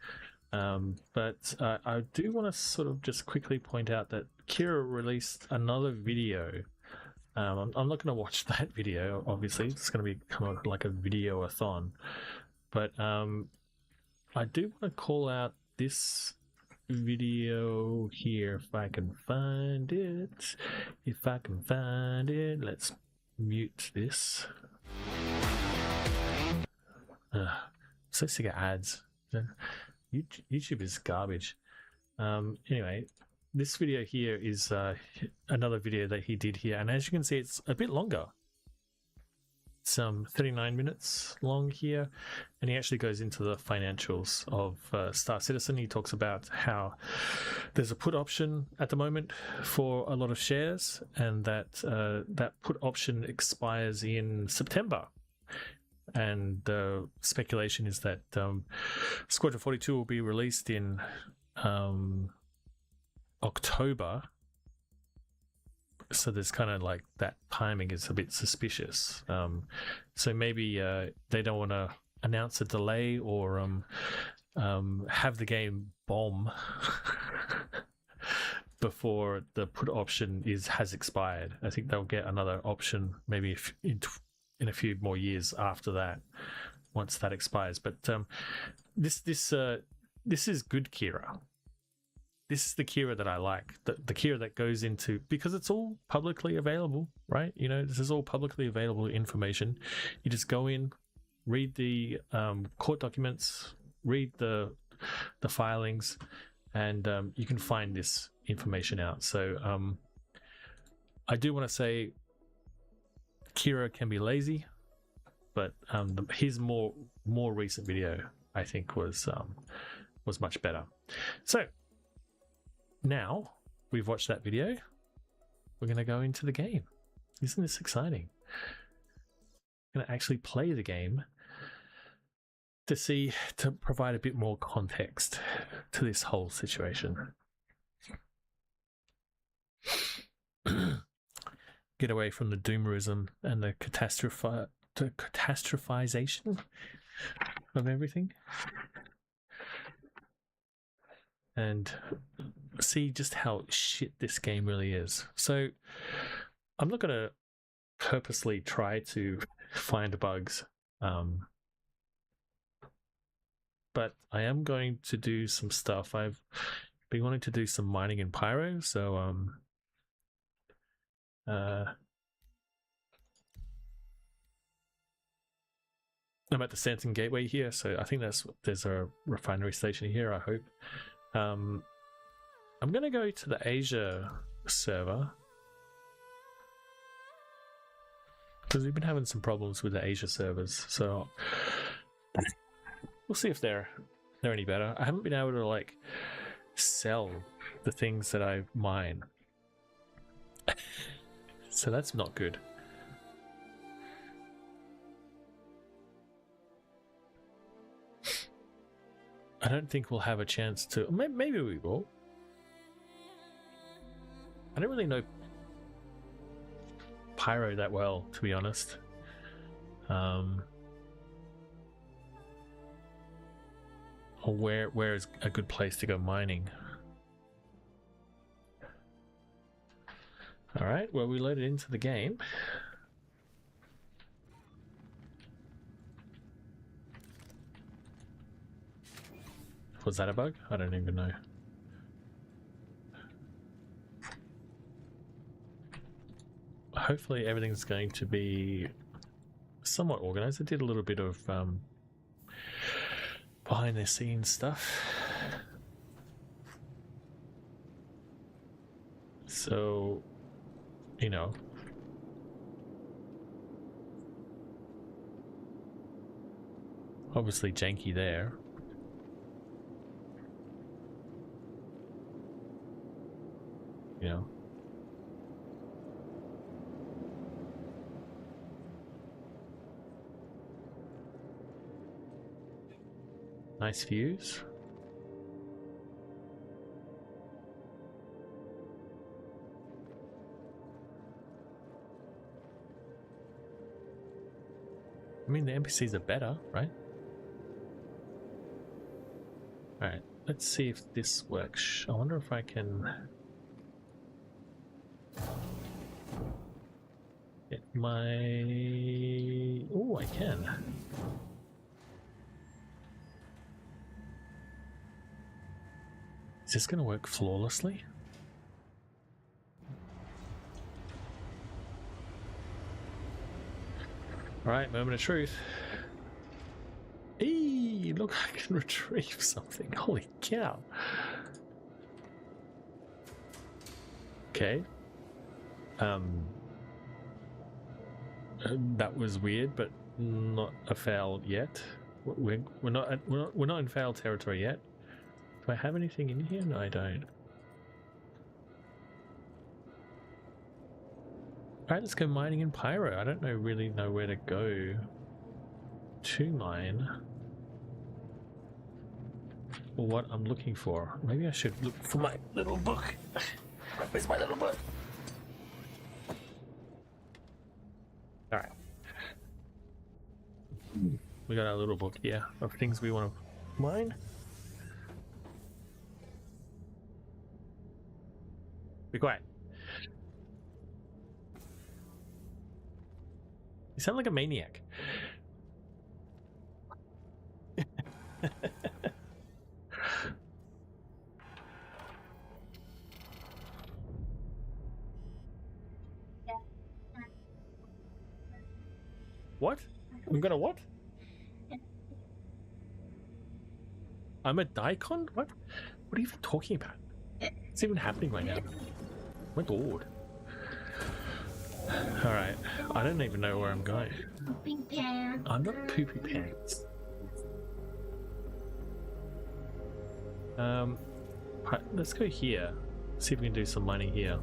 But I do want to sort of just quickly point out that Kira released another video I'm not going to watch that video, obviously. It's going to become like a video-a-thon. But I do want to call out this video here if I can find it. If I can find it, let's mute this. So sick of ads. YouTube is garbage. Anyway, this video here is another video that he did here, and as you can see, it's a bit longer. It's 39 minutes long here, and he actually goes into the financials of Star Citizen. He talks about how there's a put option at the moment for a lot of shares, and that that put option expires in September. And the speculation is that Squadron 42 will be released in October. So there's kind of like that timing is a bit suspicious. So maybe they don't want to announce a delay or have the game bomb before the put option has expired. I think they'll get another option maybe in a few more years after that, once that expires. But this is good Kira. This is the Kira that I like, the Kira that goes into, because it's all publicly available, right? You know, this is all publicly available information. You just go in, read the court documents, read the filings, and you can find this information out. So I do want to say Kira can be lazy, but his more recent video, I think, was much better. So now we've watched that video, we're going to go into the game. Isn't this exciting? I'm going to actually play the game to provide a bit more context to this whole situation. Get away from the doomerism and the catastrophization of everything, and see just how shit this game really is. So I'm not going to purposely try to find bugs, but I am going to do some stuff. I've been wanting to do some mining in Pyro, so I'm at the Stanton Gateway here, so I think there's a refinery station here, I hope. I'm going to go to the Asia server, because we've been having some problems with the Asia servers, so we'll see if they're any better. I haven't been able to like sell the things that I mine, so that's not good. I don't think we'll have a chance to. Maybe we will. I don't really know Pyro that well, to be honest. Or where is a good place to go mining? All right. Well, we loaded into the game. Was that a bug? I don't even know. Hopefully everything's going to be somewhat organized. I did a little bit of behind the scenes stuff. So, you know, obviously janky there. You know, nice views. I mean, the NPCs are better, right? Alright, let's see if this works. I wonder if I can... get my... Oh, I can. Is this going to work flawlessly? Alright, moment of truth. Hey, look, I can retrieve something. Holy cow. Okay. That was weird, but not a fail yet. We're not in fail territory yet. Do I have anything in here? No, I don't. Alright, let's go mining in Pyro. I don't really know where to go to mine. Or what I'm looking for. Maybe I should look for my little book. Where's my little book? Alright. We got our little book here of things we want to mine. Be quiet. You sound like a maniac. What? I'm gonna what? I'm a daikon? What? What are you even talking about? What's even happening right now? My lord. Alright, I don't even know where I'm going. Pooping pants. I'm not poopy pants. Right, let's go here. See if we can do some mining here.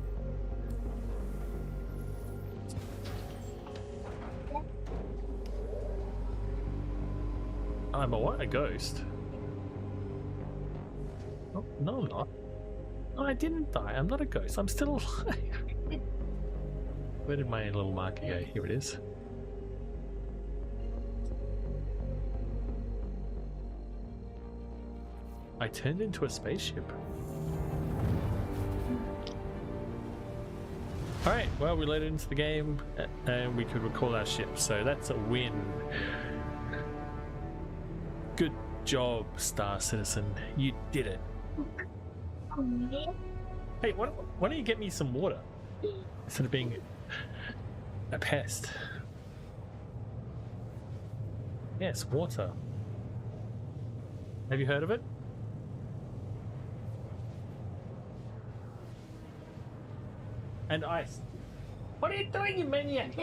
I'm a what? A ghost? Oh, no, I'm not. No, I didn't die. I'm not a ghost. I'm still alive. Where did my little marker go? Here it is. I turned into a spaceship. Alright, well, we loaded into the game and we could recall our ship, so that's a win. Good job, Star Citizen. You did it. Hey, why don't you get me some water instead of being a pest? Yes, water. Have you heard of it? And ice. What are you doing, you maniac?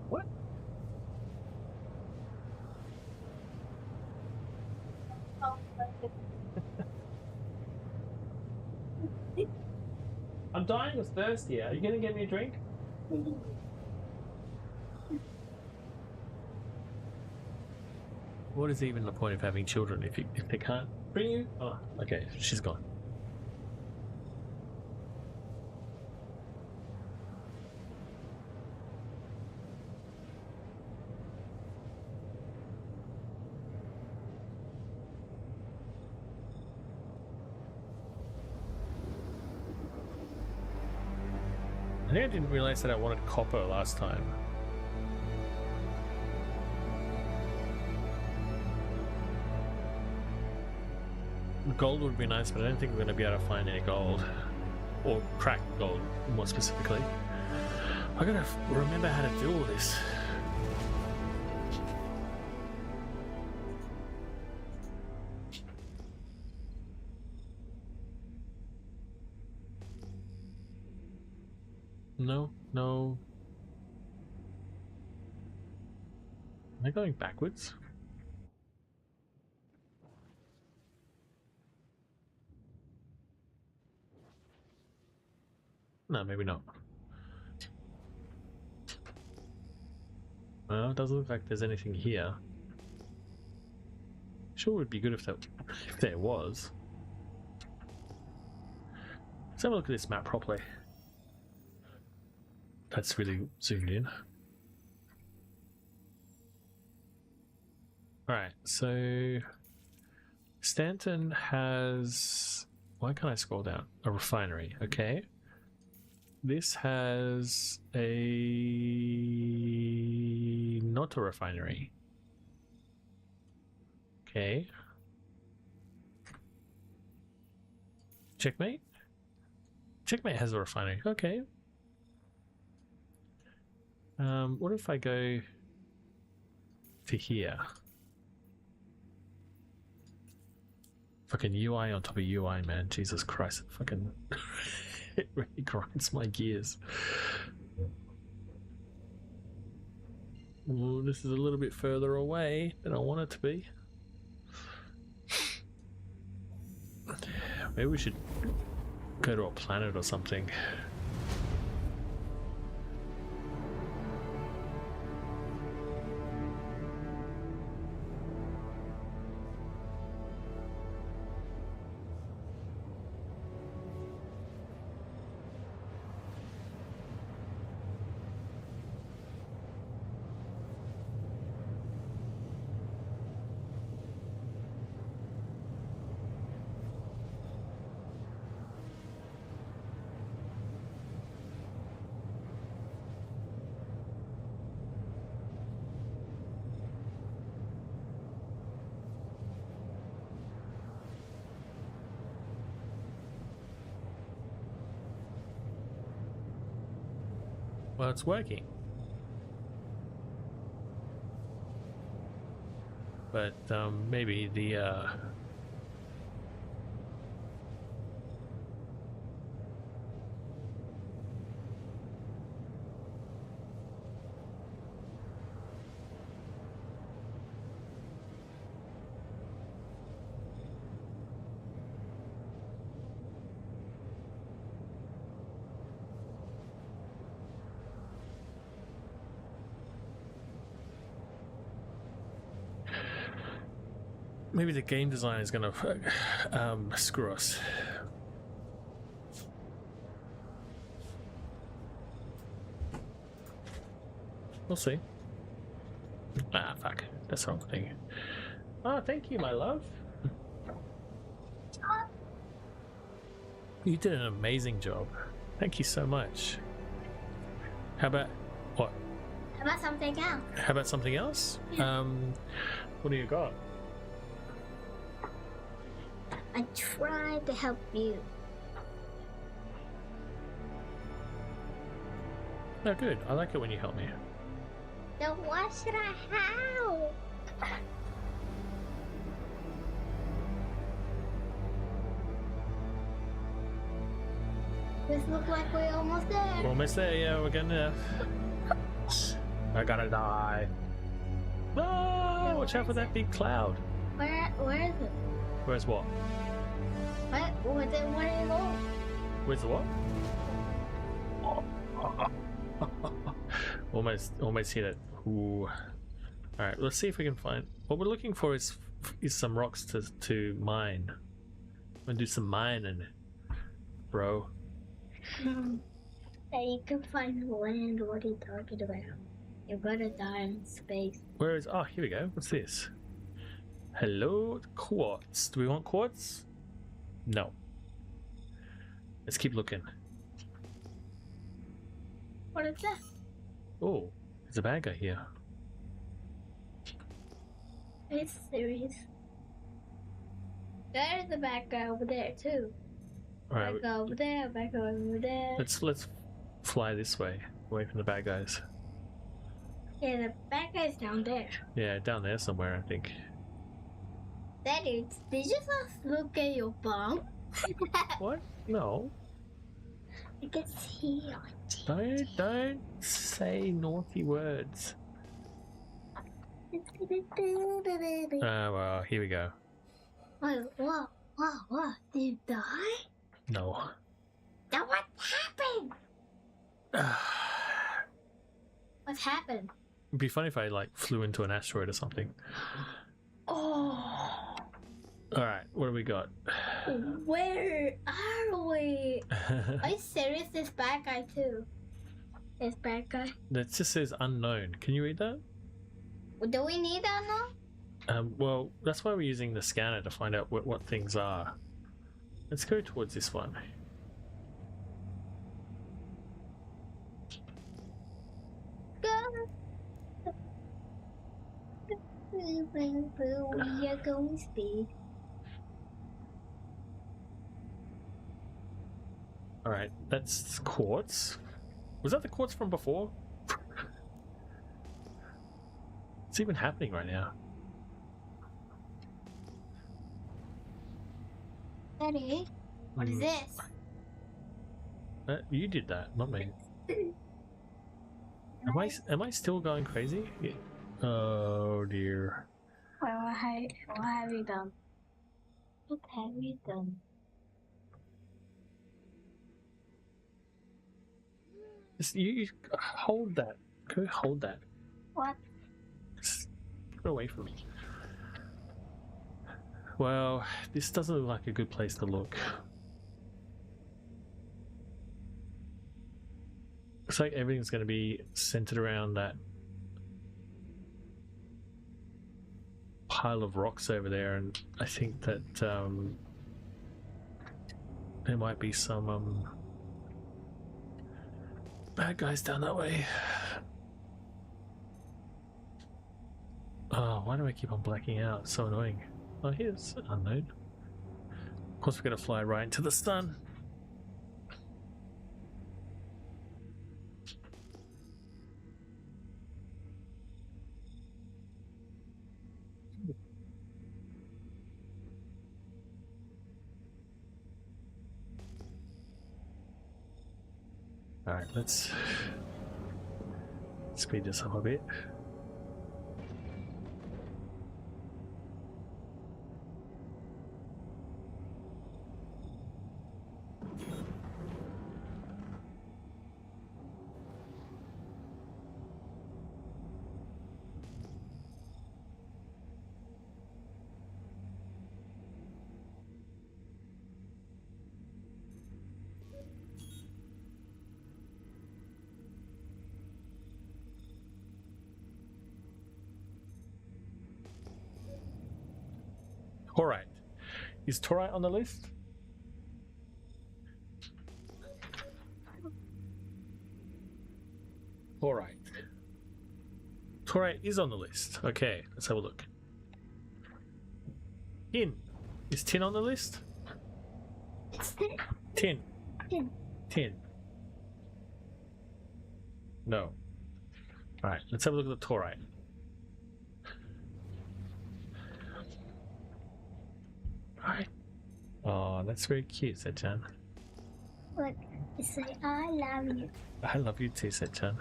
What? I'm dying of thirst here. Are you gonna get me a drink? What is even the point of having children if they can't bring you? Oh, okay, she's gone. I think I didn't realize that I wanted copper last time. Gold would be nice, but I don't think we're going to be able to find any gold. Or cracked gold, more specifically. I gotta remember how to do all this. No. Am I going backwards? No, maybe not. Well, it doesn't look like there's anything here. Sure would be good if there was. Let's have a look at this map properly. That's really zoomed in. Alright, so Stanton has Why can't I scroll down? A refinery, okay. This has a... not a refinery. Okay. Checkmate? Checkmate has a refinery, okay. What if I go to here? Fucking UI on top of UI, man. Jesus Christ. Fucking... it really grinds my gears. Well, this is a little bit further away than I want it to be. Maybe we should go to a planet or something. Well, it's working. But maybe the maybe the game design is gonna screw us. We'll see. Ah, fuck. That's the wrong thing. Oh, thank you, my love. You did an amazing job. Thank you so much. How about what? How about something else? How about something else? Yeah. What do you got? I tried to help you. Oh, good. I like it when you help me. Then why should I help? This looks like we're almost there. We're almost there, yeah, we're gonna... I gotta die. Oh, watch out for that big cloud. Where is it? Where's what? What is it? What is it? Where's the what? Almost hit it. Ooh. Alright, let's see if we can find... What we're looking for is some rocks to mine. I'm gonna do some mining, bro. That you can find land. What are you talking about? You're gonna die in space. Where is... Oh, here we go. What's this? Hello? Quartz. Do we want quartz? No. Let's keep looking. What is that? Oh, there's a bad guy here. Are you serious? There's the bad guy over there too. Alright, Back over there, back over there. let's fly this way, away from the bad guys. Yeah, the bad guy's down there. Yeah, down there somewhere, I think. Daddy, did you just look at your bum? What? No. I can see your teeth. Don't say naughty words. Well, here we go. Wait, what? Did you die? No. Then what happened? What happened? It'd be funny if I like flew into an asteroid or something. Oh, Alright, what do we got? where are we? Are you serious? This bad guy too. This bad guy. That just says unknown. Can you read that? Do we need that now? Well, that's why we're using the scanner to find out what things are. Let's go towards this one. Go. Boo, boo, boo. We are going speed. Alright, that's quartz. Was that the quartz from before? What's even happening right now? Daddy, what is this? You did that, not me. Am I still going crazy? Yeah. Oh dear. Well, what have you done? What have you done? You hold that. Go hold that. What? Just get away from me. Well, this doesn't look like a good place to look. Looks like everything's going to be centered around that pile of rocks over there, and I think that there might be some bad guys down that way. Oh, why do I keep on blacking out? It's so annoying. Oh, here's unknown. Of course, we're going to fly right into the sun. Alright, let's speed this up a bit. Taurite. Is Taurite on the list? Taurite. Taurite is on the list. Okay, let's have a look. Tin. Is tin on the list? Tin. Tin. Tin. No. Alright, let's have a look at the Taurite. Alright. Oh, that's very cute, said Chan. Look, it's like, I love you. I love you too, said Chan.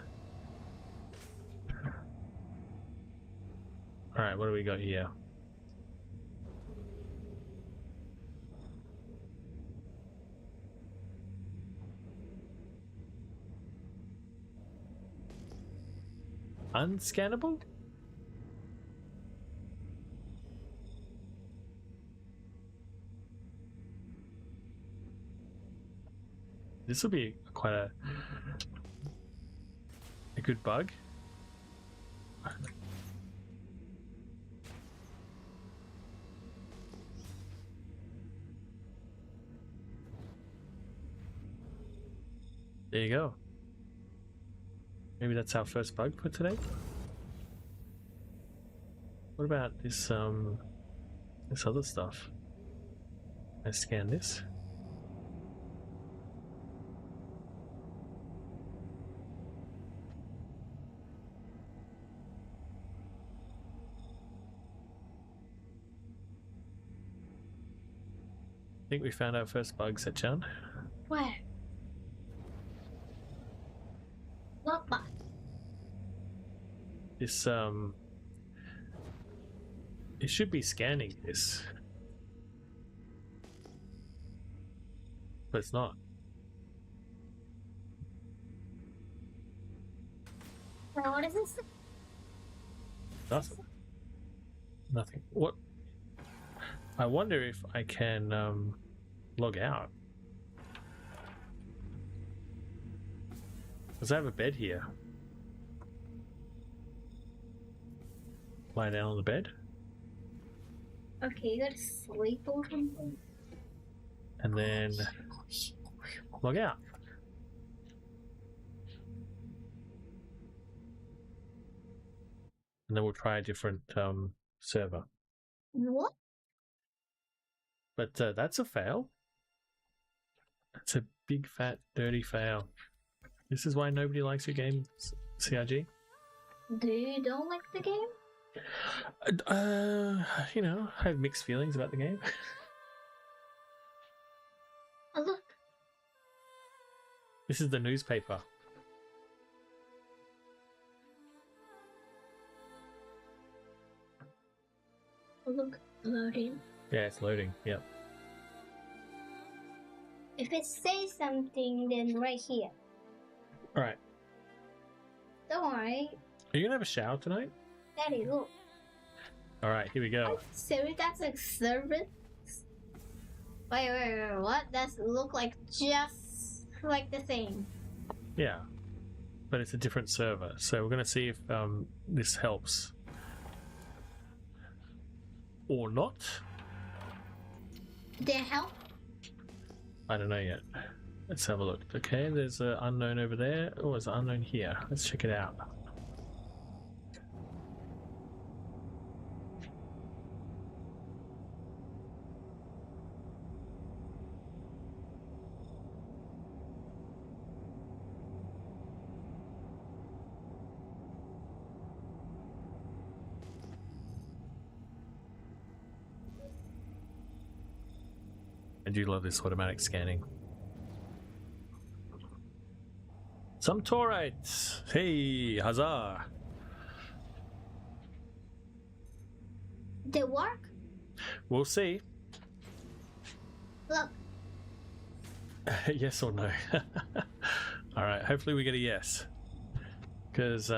Alright, what do we got here? Unscannable? This will be quite a good bug. There you go. Maybe that's our first bug for today. What about this this other stuff? I scan this. I think we found our first bug, said Chan. Where? Not bad. This it should be scanning this, but it's not. What is this? Nothing. Nothing. What? I wonder if I can log out. Because I have a bed here. Lie down on the bed. Okay, you gotta sleep or something? and then log out. And then we'll try a different server. What? But that's a fail. That's a big, fat, dirty fail. This is why nobody likes your game, CRG. Do you don't like the game? You know, I have mixed feelings about the game. Oh, look. This is the newspaper. Oh, look. Loading. Yeah, it's loading. Yep. If it says something, then right here. All right. Don't worry. Are you gonna have a shower tonight? Daddy, look. All right, here we go. Serious? That's like service? Wait, what? That look like just like the same. Yeah, but it's a different server, so we're gonna see if this helps or not. Did it help? I don't know yet. Let's have a look. Okay, there's an unknown over there. Oh, there's an unknown here. Let's check it out. I do love this automatic scanning. Some Taurites! Hey, huzzah! Did it work? We'll see. Look. Yes or no? Alright, hopefully we get a yes. Because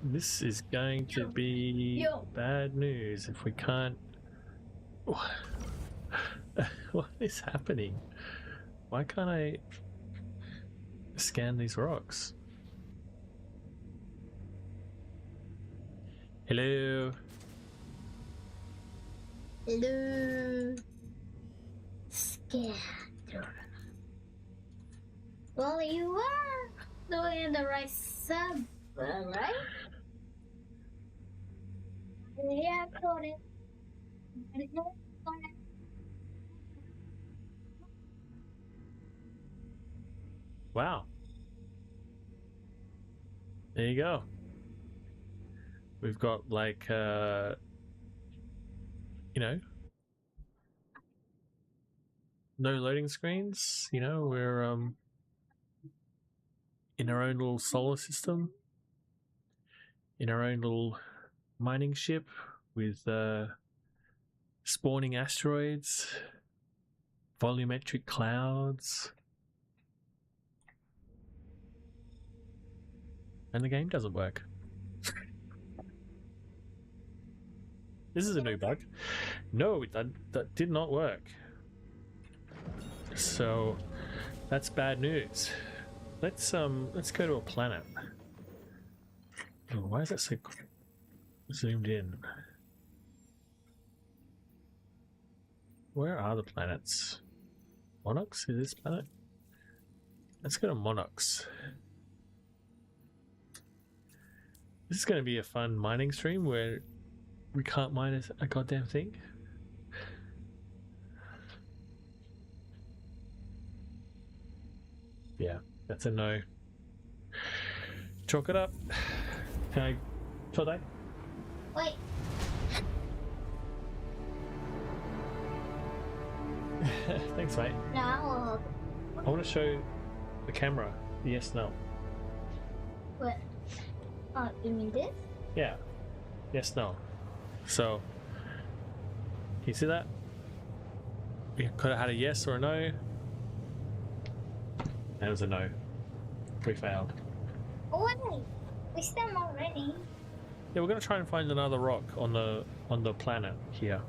this is going to be bad news if we can't... What is happening? Why can't I scan these rocks? Hello? Hello. Scatter. Well, you are doing the right sub, right? Yeah, got it. Wow. There you go. We've got like, you know, no loading screens. You know, we're in our own little solar system, in our own little mining ship with spawning asteroids, volumetric clouds. And the game doesn't work. This is a new bug. No, that did not work. So that's bad news. Let's go to a planet. Oh, why is that so zoomed in? Where are the planets? Monox? Is this planet? Let's go to Monox. This is going to be a fun mining stream where we can't mine a goddamn thing. Yeah, that's a no. Chalk it up. Can I chalk that? Wait. Thanks, mate. Now. I want to show the camera. Yes, no. What? Oh, you mean this? Yeah. Yes, no. So, can you see that? We could have had a yes or a no. That was a no. We failed. Oh, wait. We still not ready. Yeah, we're gonna try and find another rock on the planet here.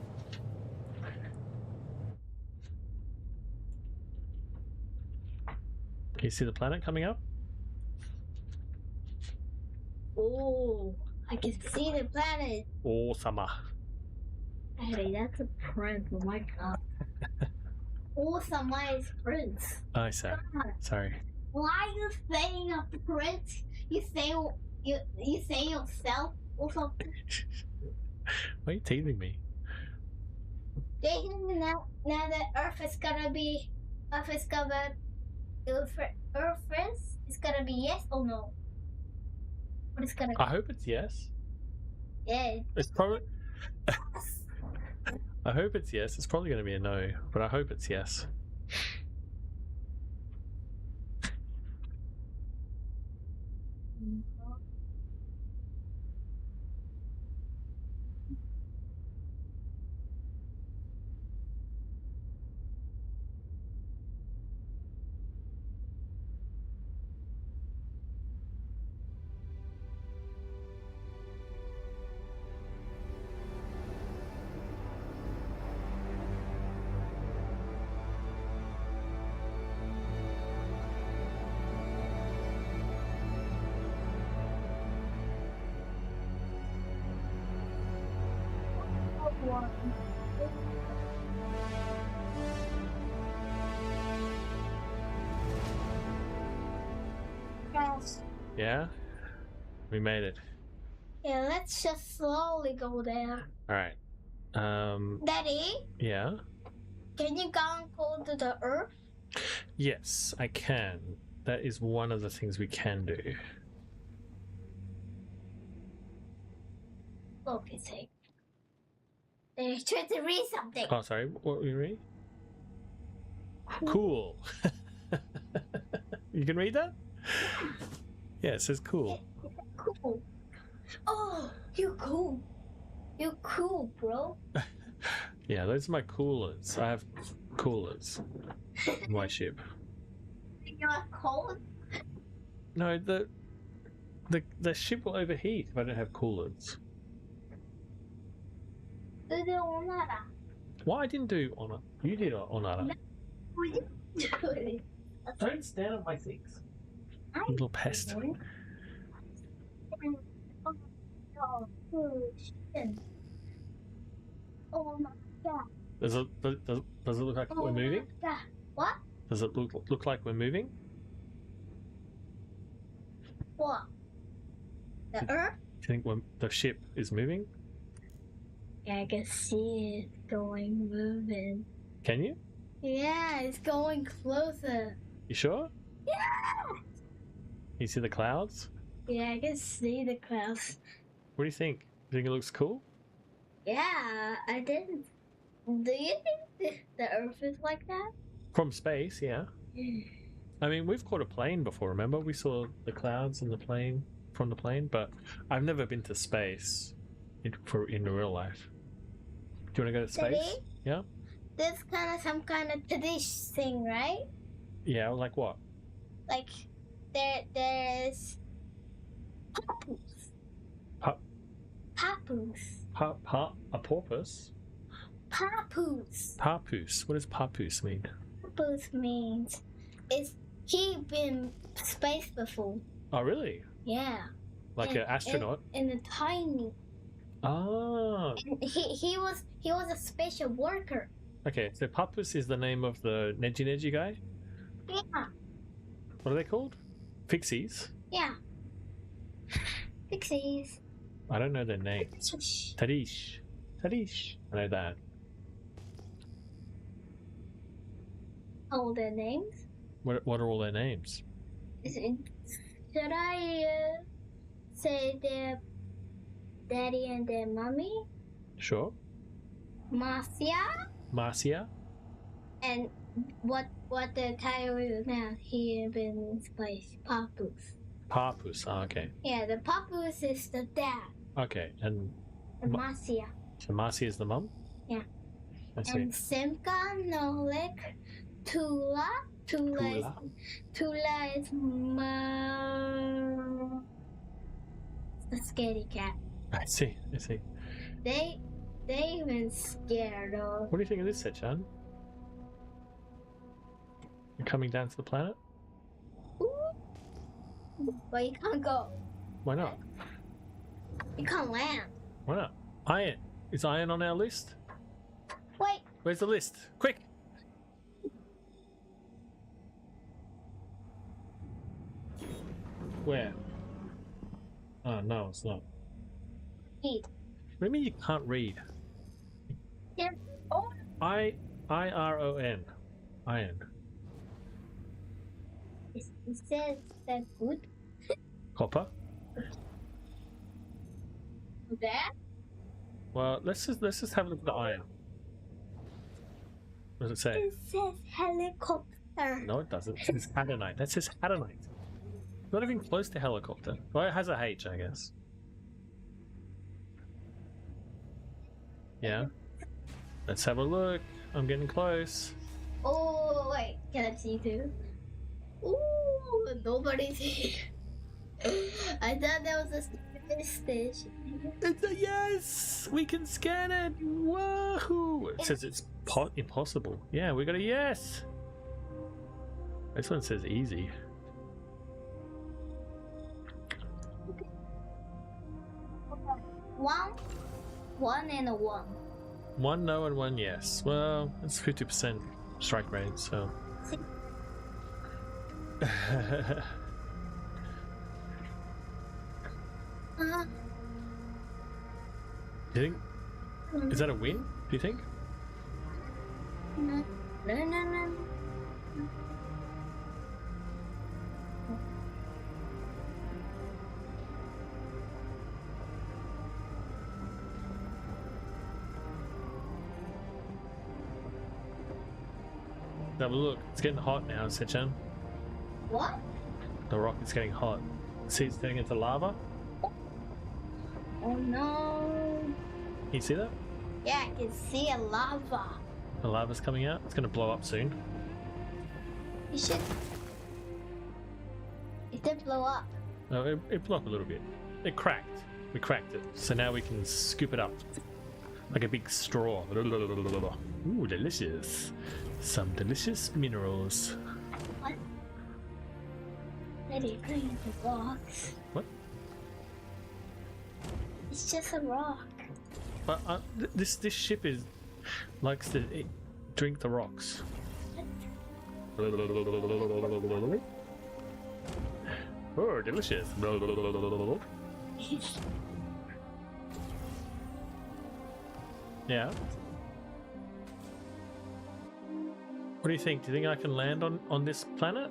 Can you see the planet coming up? Oh, I can see the planet. Oh, summer. Hey, that's a prank. Oh my god. Also, my is Prince. Oh, sorry. Why are you saying a Prince? You say yourself or something. Why are you teasing me? Jason, now the Earth is gonna be is gonna be yes or no? What is gonna? I hope it's yes. Yeah. It's probably. I hope it's yes. It's probably going to be a no, but I hope it's yes. Yeah, we made it. Yeah, let's just slowly go there. All right. Daddy, Yeah. can you go and go to the Earth? Yes, I can. That is one of the things we can do. Okay, say. They're trying to read something. Oh, sorry. What were you reading? Cool. You can read that? Yeah, it says cool. Cool. Oh, you're cool. You're cool, bro. Yeah, those are my coolers. I have coolers in my ship. You're cold? No, the ship will overheat if I don't have coolers. Do the Onara. Why I didn't do honor? You did honor. Do Don't stand on my things. Little pest. Oh my god. Does it look like we're moving? God. What? Does it look like we're moving? What? The Earth? Do you think the ship is moving? Yeah, I can see it going moving. Can you? Yeah, it's going closer. You sure? Yeah! You see the clouds? Yeah, I can see the clouds. What do you think? Do you think it looks cool? Yeah, I didn't. Do you think the Earth is like that? From space, yeah. I mean, we've caught a plane before, remember? We saw the clouds in the plane, from the plane, but I've never been to space in real life. Do you want to go to space? Daddy? Yeah? There's kind of some kind of tradition thing, right? Yeah, like what? Like, there's papoose. Papoose. A porpoise? Papoose. Papoose. What does papoose mean? Papoose means he been space before. Oh, really? Yeah. Like an astronaut? In a tiny. Ah. And he was a special worker. Okay, so papoose is the name of the Neji guy? Yeah. What are they called? Pixies? Yeah. Pixies. I don't know their names. Tarish. I know that. All their names? What are all their names? Should I say their daddy and their mommy? Sure. Marcia? And what the title is now? He been in space. Papoose. Papoose. Oh, okay. Yeah, the Papoose is the dad. Okay, and Marcia. so Marcia is the mum? Yeah. I see. And Simka, Nolik, Tula. Tula is the scaredy cat. I see. They even scared of. What do you think of this, Sechan? You're coming down to the planet? But you can't go. Why not? You can't land. Why not? Iron. Is iron on our list? Wait. Where's the list? Quick! Where? Oh, no, it's not. Read. What do you mean you can't read? Yeah. Oh, I-R-O-N. Iron. it says that good. Copper? That? Well, let's just have a look at the iron. What does it say? It says helicopter. No, it doesn't. It says Hadonite. That says Hadonite. Not even close to helicopter. Well, it has a H, I guess. Yeah. Let's have a look. I'm getting close. Oh, wait. Can I see too? Ooh, nobody's here. I thought there was a space station. It's a yes! We can scan it! Whoa! It says it's impossible. Yeah, we got a yes! This one says easy. One and a one. One no and one yes. Well, it's 50% strike rate, so. Do you think? Is that a win? Do you think? No. No. Have a look. It's getting hot now, Sechan. What? The rock is getting hot. See, it's turning into lava. Oh no. Can you see that? Yeah, I can see a lava. The lava's coming out. It's going to blow up soon. You should. It did blow up. No, it blew up a little bit. It cracked. We cracked it. So now we can scoop it up. Like a big straw. Ooh, delicious. Some delicious minerals. What? Where are you going the rocks? What? It's just a rock. But this ship likes to drink the rocks. Oh, delicious. Yeah. What do you think? Do you think I can land on this planet?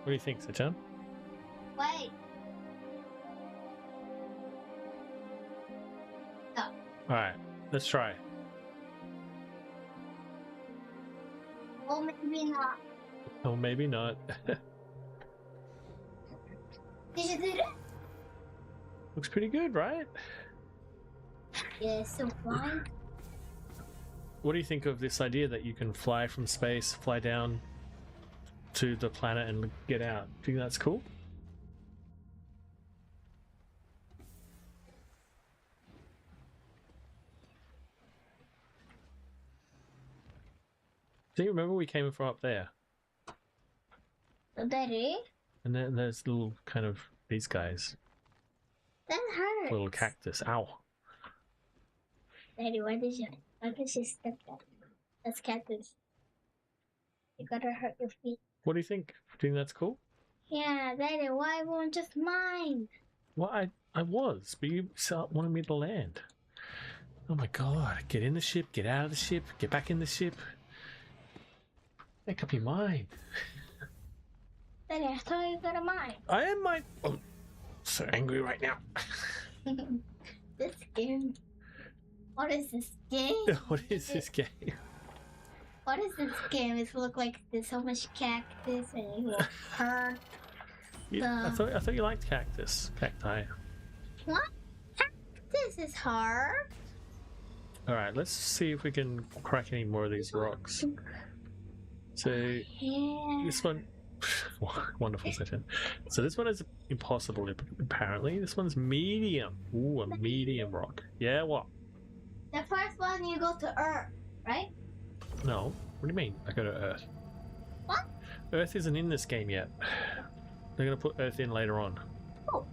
What do you think, Sechan? Wait. No. Alright, let's try. Well, maybe not. Oh, maybe not. Did you do that? Looks pretty good, right? Yeah, so flying. What do you think of this idea that you can fly from space, fly down to the planet and get out? Do you think that's cool? Do you remember we came from up there? Daddy? And then there's little kind of these guys. That hurts. Little cactus. Ow. Daddy, why did you step that? That's cactus. You gotta hurt your feet. What do you think? Do you think that's cool? Yeah, Daddy, why won't just mine? Well, I was, but you wanted me to land. Oh my god. Get in the ship, get out of the ship, get back in the ship. Make up your mind. Daddy, I thought you got a mine. I am my... Oh, so angry right now. This game. What is this game? What is this game? What is this game? It look like there's so much cactus and you will hurt. I thought you liked cactus. Cacti. What? Cactus is hard. Alright, let's see if we can crack any more of these rocks. So, Yeah. this one... Wonderful session. So this one is impossible, apparently. This one's medium. Ooh, a medium rock. Yeah, what? The first one you go to Earth, right? No. What do you mean, I go to Earth? What? Earth isn't in this game yet. They're going to put Earth in later on. Oh.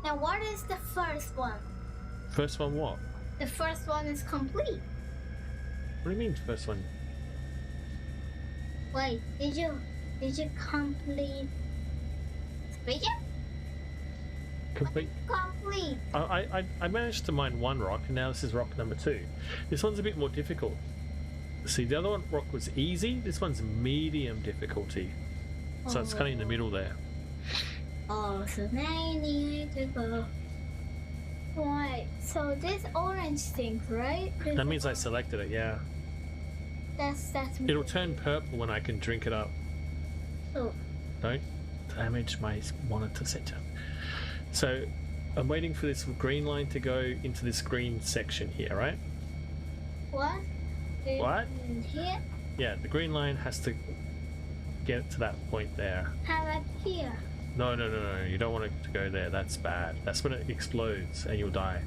Now what is the first one? First one what? The first one is complete. What do you mean first one? Wait, did you complete? Did you Complete. complete? I managed to mine one rock, and now this is rock number 2. This one's a bit more difficult. See, the other one rock was easy. This one's medium difficulty, so it's kind of in the middle there. Oh, so now you need to go. Right, so this orange thing, right? That means I selected it. Yeah. That's. It'll turn purple when I can drink it up. Oh. Don't damage my monitor center. So I'm waiting for this green line to go into this green section here, right? What? What? Here? Yeah, the green line has to get to that point there. How about here? No, you don't want it to go there. That's bad. That's when it explodes and you'll die.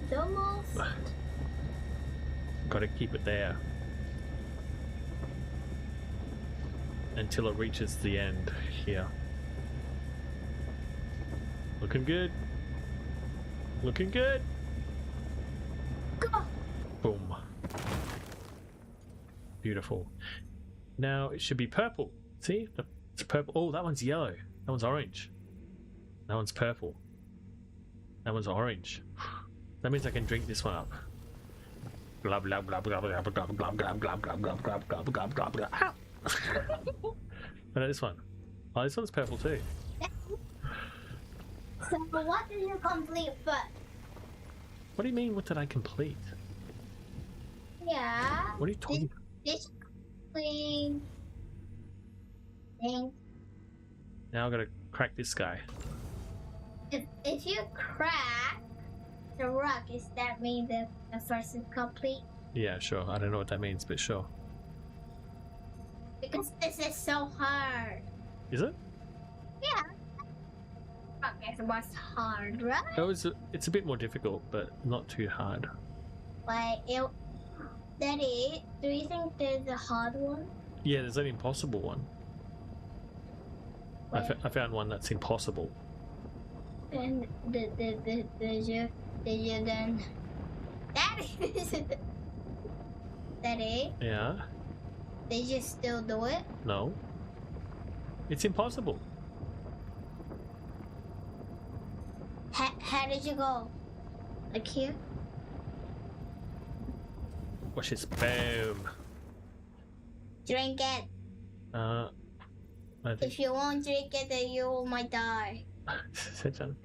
It's almost. Got to keep it there until it reaches the end here. Looking good. Looking good. Go. Boom. Beautiful. Now it should be purple. See? It's purple. Oh, that one's yellow. That one's orange. That one's purple. That one's orange. That means I can drink this one up. Blah blah blah blah blah blah blah blah blah blah blah blah blah blah blah blah blah. What about this one? Oh, this one's purple too. So what did you complete first? What do you mean? What did I complete? Yeah. What are you talking about? Did you complete thing? Now I gotta crack this guy. If you crack the rock, does that mean the first is complete? Yeah, sure. I don't know what that means, but sure. Because this is so hard. Is it? Yeah. Rock is what's hard, right? It's a bit more difficult, but not too hard. Like Daddy, do you think there's a hard one? Yeah, there's an impossible one. I found one that's impossible. And did you then? Daddy, Yeah. did you still do it? No. It's impossible. How did you go? Like here? Watch this. Boom. Drink it. I think. If you won't drink it, then you might die. Sit down.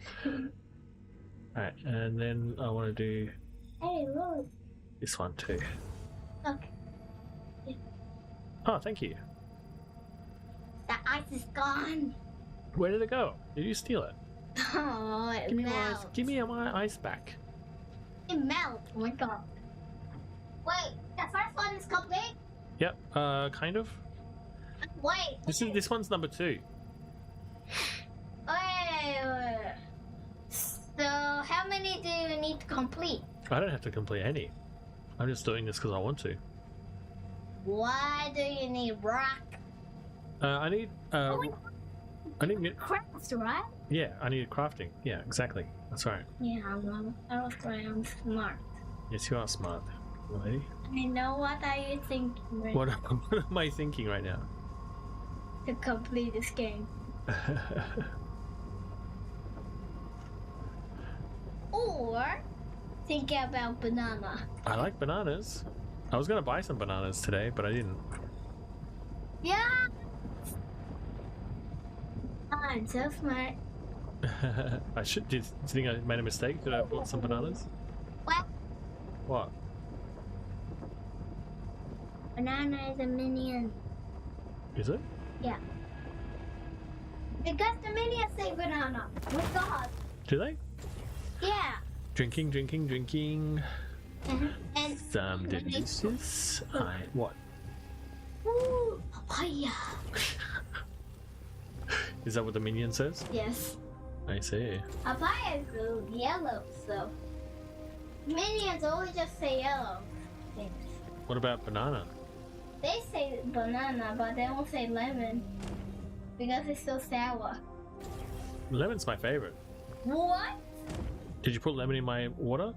Alright, and then I want to do Hey, look. this one too. Look. Oh, thank you. The ice is gone. Where did it go? Did you steal it? Oh, it Give me melts. Give me my ice back. It melts. Oh my god. Wait, the first one is complete? Yep. Kind of. Wait. This one's number 2. Wait. So, how many do you need to complete? I don't have to complete any. I'm just doing this because I want to. Why do you need rock? I need Crafts, right? yeah, I need crafting. Yeah, exactly. That's right. Yeah, I was right. I'm smart. Yes, you are smart, lady. I know what are you thinking right What now am I thinking right now? to complete this game. Or thinking about banana. I like bananas. I was gonna buy some bananas today, but I didn't. Yeah. I'm so smart. I should. Do you think I made a mistake? Did I bought some bananas? What? What? Banana is a minion. Is it? Yeah. Because the minions say banana. Oh god. Do they? Yeah. Drinking, drinking, drinking. And Some delicious. What? ooh, papaya. Is that what the minion says? Yes. I see. Papaya is yellow, so minions always just say yellow things. What about banana? They say banana, but they won't say lemon because it's so sour. Lemon's my favorite. What? Did you put lemon in my water?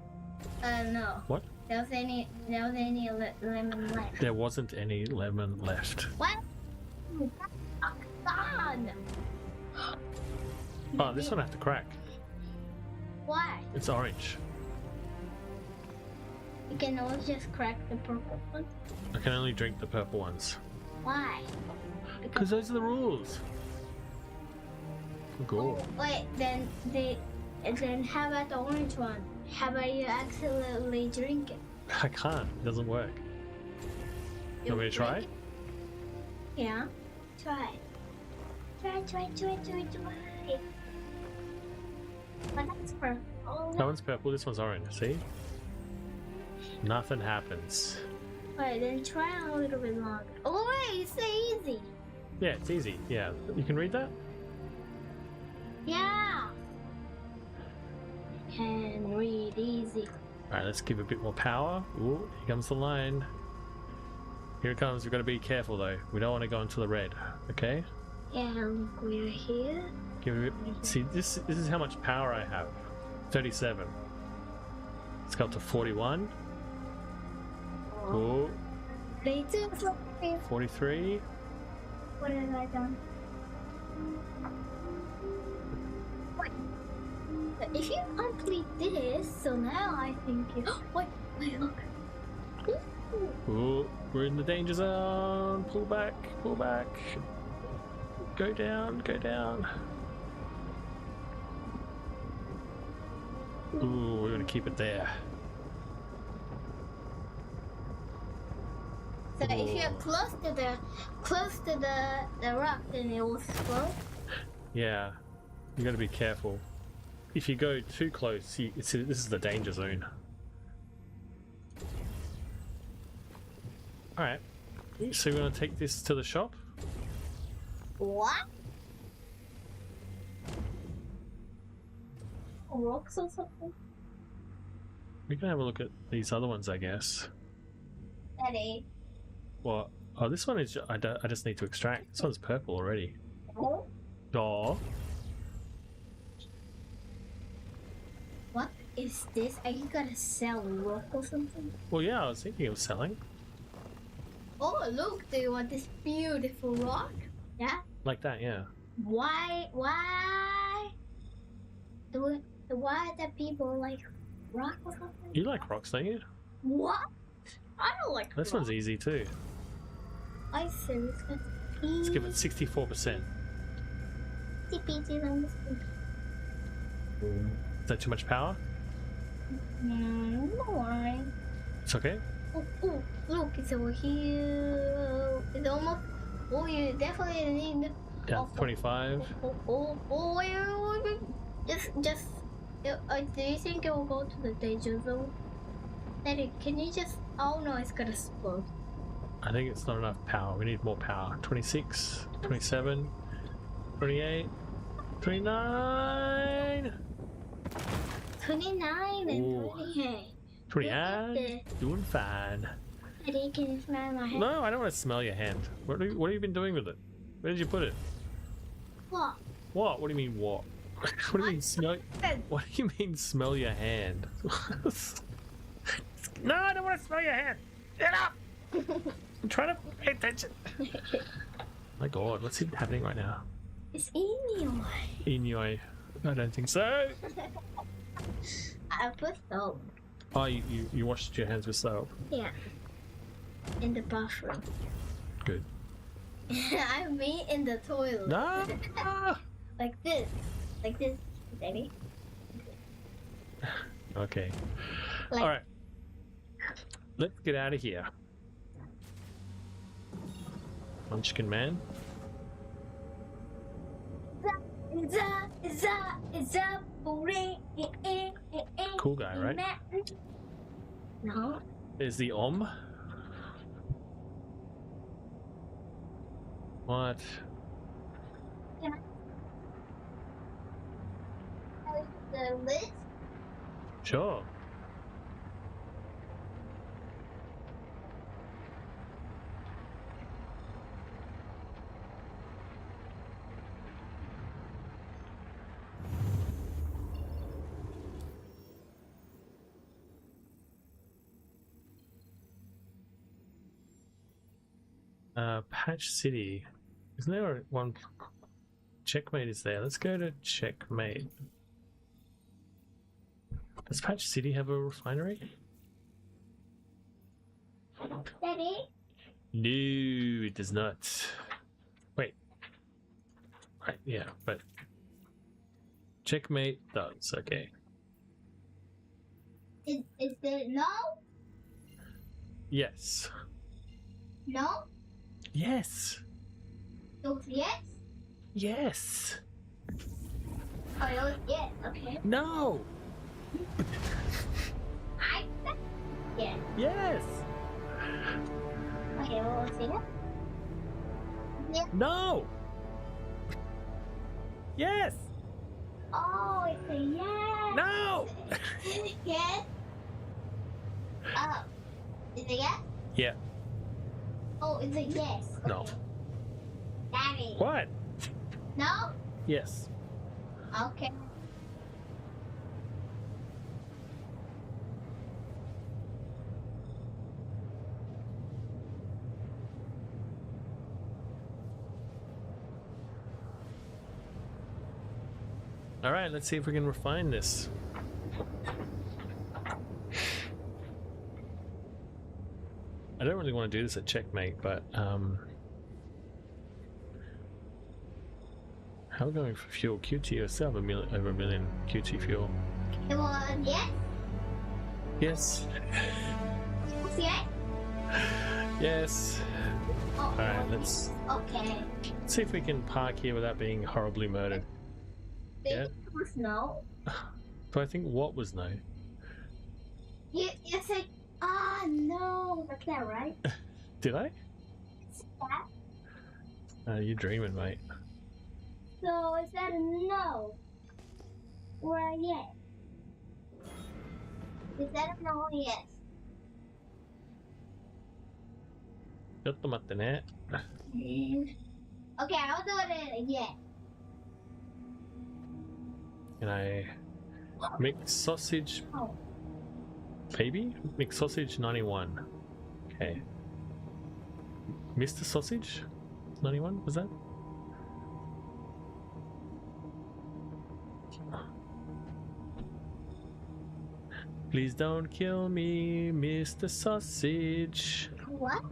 No. What? There was any lemon left. There wasn't any lemon left. What? God. Oh, this one I have to crack. Why? It's orange. You can always just crack the purple one. I can only drink the purple ones. Why? Because those are the rules. Go. Wait, then how about the orange one? How about you accidentally drink it? I can't. It doesn't work. You want me to try? drink it? Yeah. Try. Try. But that's purple. That one's purple, this one's orange. See? Nothing happens. Wait, then try a little bit longer. Oh wait, it's so easy. Yeah, it's easy. Yeah. You can read that? Yeah. Can read easy. Alright, let's give it a bit more power. Ooh, here comes the line. Here it comes. We've got to be careful though. We don't want to go into the red. Okay? Yeah, look, we're here. Give it a bit. See, this is how much power I have. 37. Let's go up to 41. Ooh, 42. 43. What have I done? Wait. If you complete this, so now I think you. Wait, look. Ooh. Ooh, we're in the danger zone. Pull back, pull back. Go down, go down. Ooh, we're gonna keep it there. So if you're close to the rock, then it will slow. Yeah, you gotta be careful. If you go too close, this is the danger zone. Alright, so we're gonna take this to the shop? What? Rocks or something? We can have a look at these other ones, I guess. Daddy. What? Oh, this one is. I just need to extract. This one's purple already. Oh? Oh. What is this? Are you gonna sell rock or something? Well, yeah, I was thinking of selling. Oh, look! Do you want this beautiful rock? Yeah. Like that, yeah. Why? Why do people like rock or something? You like rocks, don't you? What? I don't like This rock. one's easy too. I seriously. Let's give it 64%. Is that too much power? Don't worry. It's okay? Oh, look, it's over here. It's almost. Oh, you definitely need. Yeah, 25. Wait. Just. Do you think it will go to the danger zone? Daddy, can you just. Oh no, it's gonna explode. I think it's not enough power. We need more power. 26, 27, 28, 29. 29 and Ooh. 28. 28. Doing fine. Daddy, can you smell my hand? No, I don't want to smell your hand. What have you been doing with it? Where did you put it? What? What? What do you mean what? What do you mean smell? What do you mean smell your hand? No, I don't want to smell your hand. Get up! I'm trying to pay attention. My God, what's happening right now? It's Inyo. Inyo. I don't think so. I put soap. Oh, you washed your hands with soap. Yeah. In the bathroom. Good. I mean in the toilet. No. Like this. Like this, Daddy. Okay. Like, All right. Let's get out of here. Munchkin Man. Cool guy, right? No. There's the Om. What? Can I the list? Sure. Patch City. Isn't there one? Checkmate is there. Let's go to Checkmate. Does Patch City have a refinery? Daddy? No, it does not. Wait. Right, yeah, but Checkmate does. Okay. Is there no? Yes. No? Yes. So yes? Yes. Oh, it was yes. Okay. No. I said yes. Yes. Okay, what was it? Yes. No. Yes. Oh, it's a yes. No. Yes. Oh, is it yes? Yeah. Oh, it's a yes. No. Daddy. What? No? Yes. Okay. All right, let's see if we can refine this. I don't really want to do this at Checkmate, but how are we going for fuel? QT, or still have over a million QT fuel. It was yes? Yes. Yes? Yes. Oh, All right, let's okay. see if we can park here without being horribly murdered. Yeah. It was no. So I think what was no. You said, ah, no. That's that, right? Did I? Is that? You're dreaming, mate. So is that a no? Or a yes? Is that a no or yes? ちょっと待ってね。 Okay, I'll do it again. Can I mix sausage, Oh. baby? Mix sausage 91. Okay. Mr. Sausage 91, was that? Please don't kill me, Mr. Sausage. What?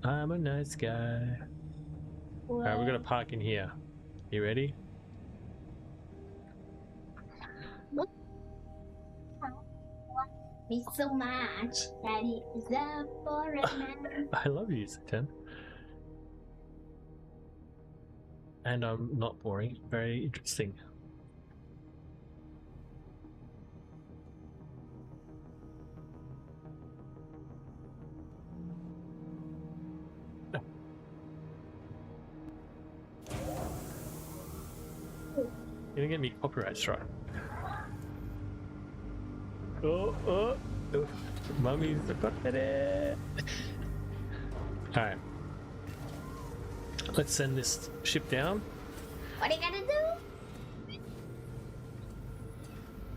I'm a nice guy. Alright, we're gonna park in here. You ready? Me so much that he is up for a man. I love you, Satan. And I'm not boring. Very interesting. You're gonna get me copyright strike. Oh. Mummy's got it. Alright. Let's send this ship down. What are you gonna do?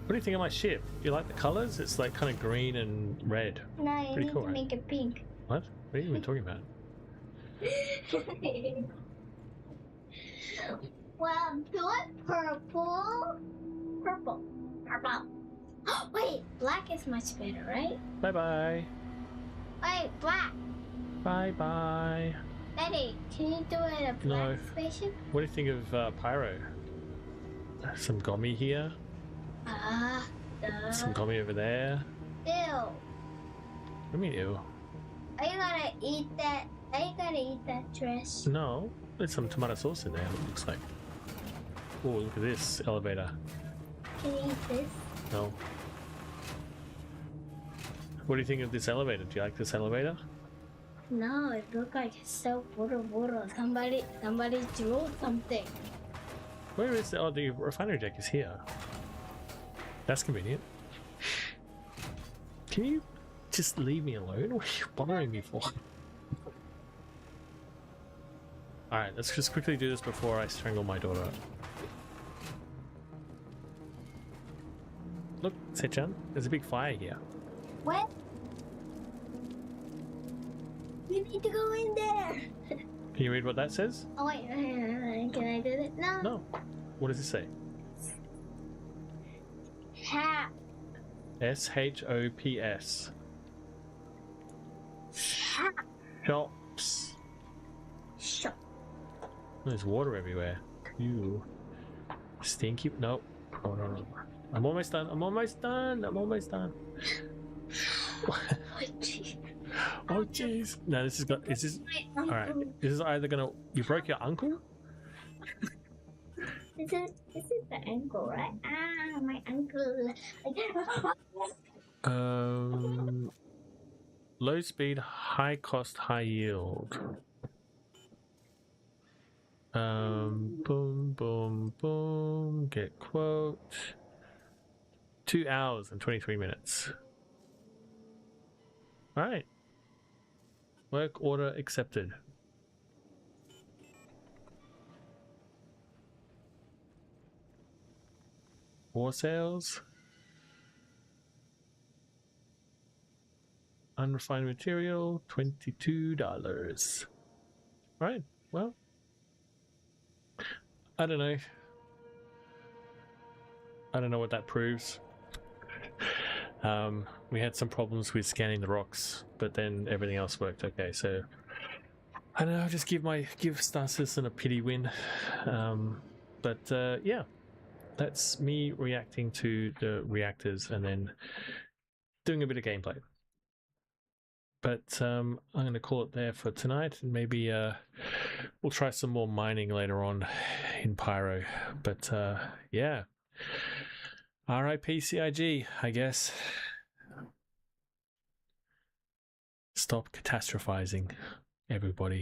What do you think of my ship? You like the colors? It's like kind of green and red. No, you Pretty need cool, to right? make it pink. What? What are you even talking about? Well, do it purple. Purple. Wait, black is much better, right? Bye bye. Wait, black. Bye bye. Daddy, can you do it a black No. spaceship? What do you think of Pyro? Some gummy here. Some gummy over there. Ew. What do you mean, ew? Are you gonna eat that? Are you gonna eat that trash? No, there's some tomato sauce in there, it looks like. Oh, look at this elevator. Can you eat this? No. What do you think of this elevator? Do you like this elevator? No, it looks like it's so buru. Somebody drew something. Where is the... Oh, the refinery deck is here. That's convenient. Can you just leave me alone? What are you bothering me for? Alright, let's just quickly do this before I strangle my daughter. Look, Sechan, there's a big fire here. What? You need to go in there. Can you read what that says? Oh wait, can I do it? No. No. What does it say? Hat. SHOPS. Hat. Shops. Shop. There's water everywhere. Ew. Stinky. Nope. Oh, no. I'm almost done. I'm almost done. I'm almost done. Oh jeez. Oh jeez. No, this is got. Is this? All right. This is either gonna. You broke your ankle. This is the ankle, right? Ah, my ankle. Low speed, high cost, high yield. Boom, boom, boom. Get quote. 2 hours and 23 minutes. All right. Work order accepted. War sales. Unrefined material, $22. Right. Well, I don't know. I don't know what that proves. We had some problems with scanning the rocks, but then everything else worked okay. So I don't know. I'll just give Star Citizen a pity win. Yeah, that's me reacting to the reactors and then doing a bit of gameplay. But I'm going to call it there for tonight, and maybe we'll try some more mining later on in Pyro. But yeah, RIP CIG, I guess. Stop catastrophizing, everybody.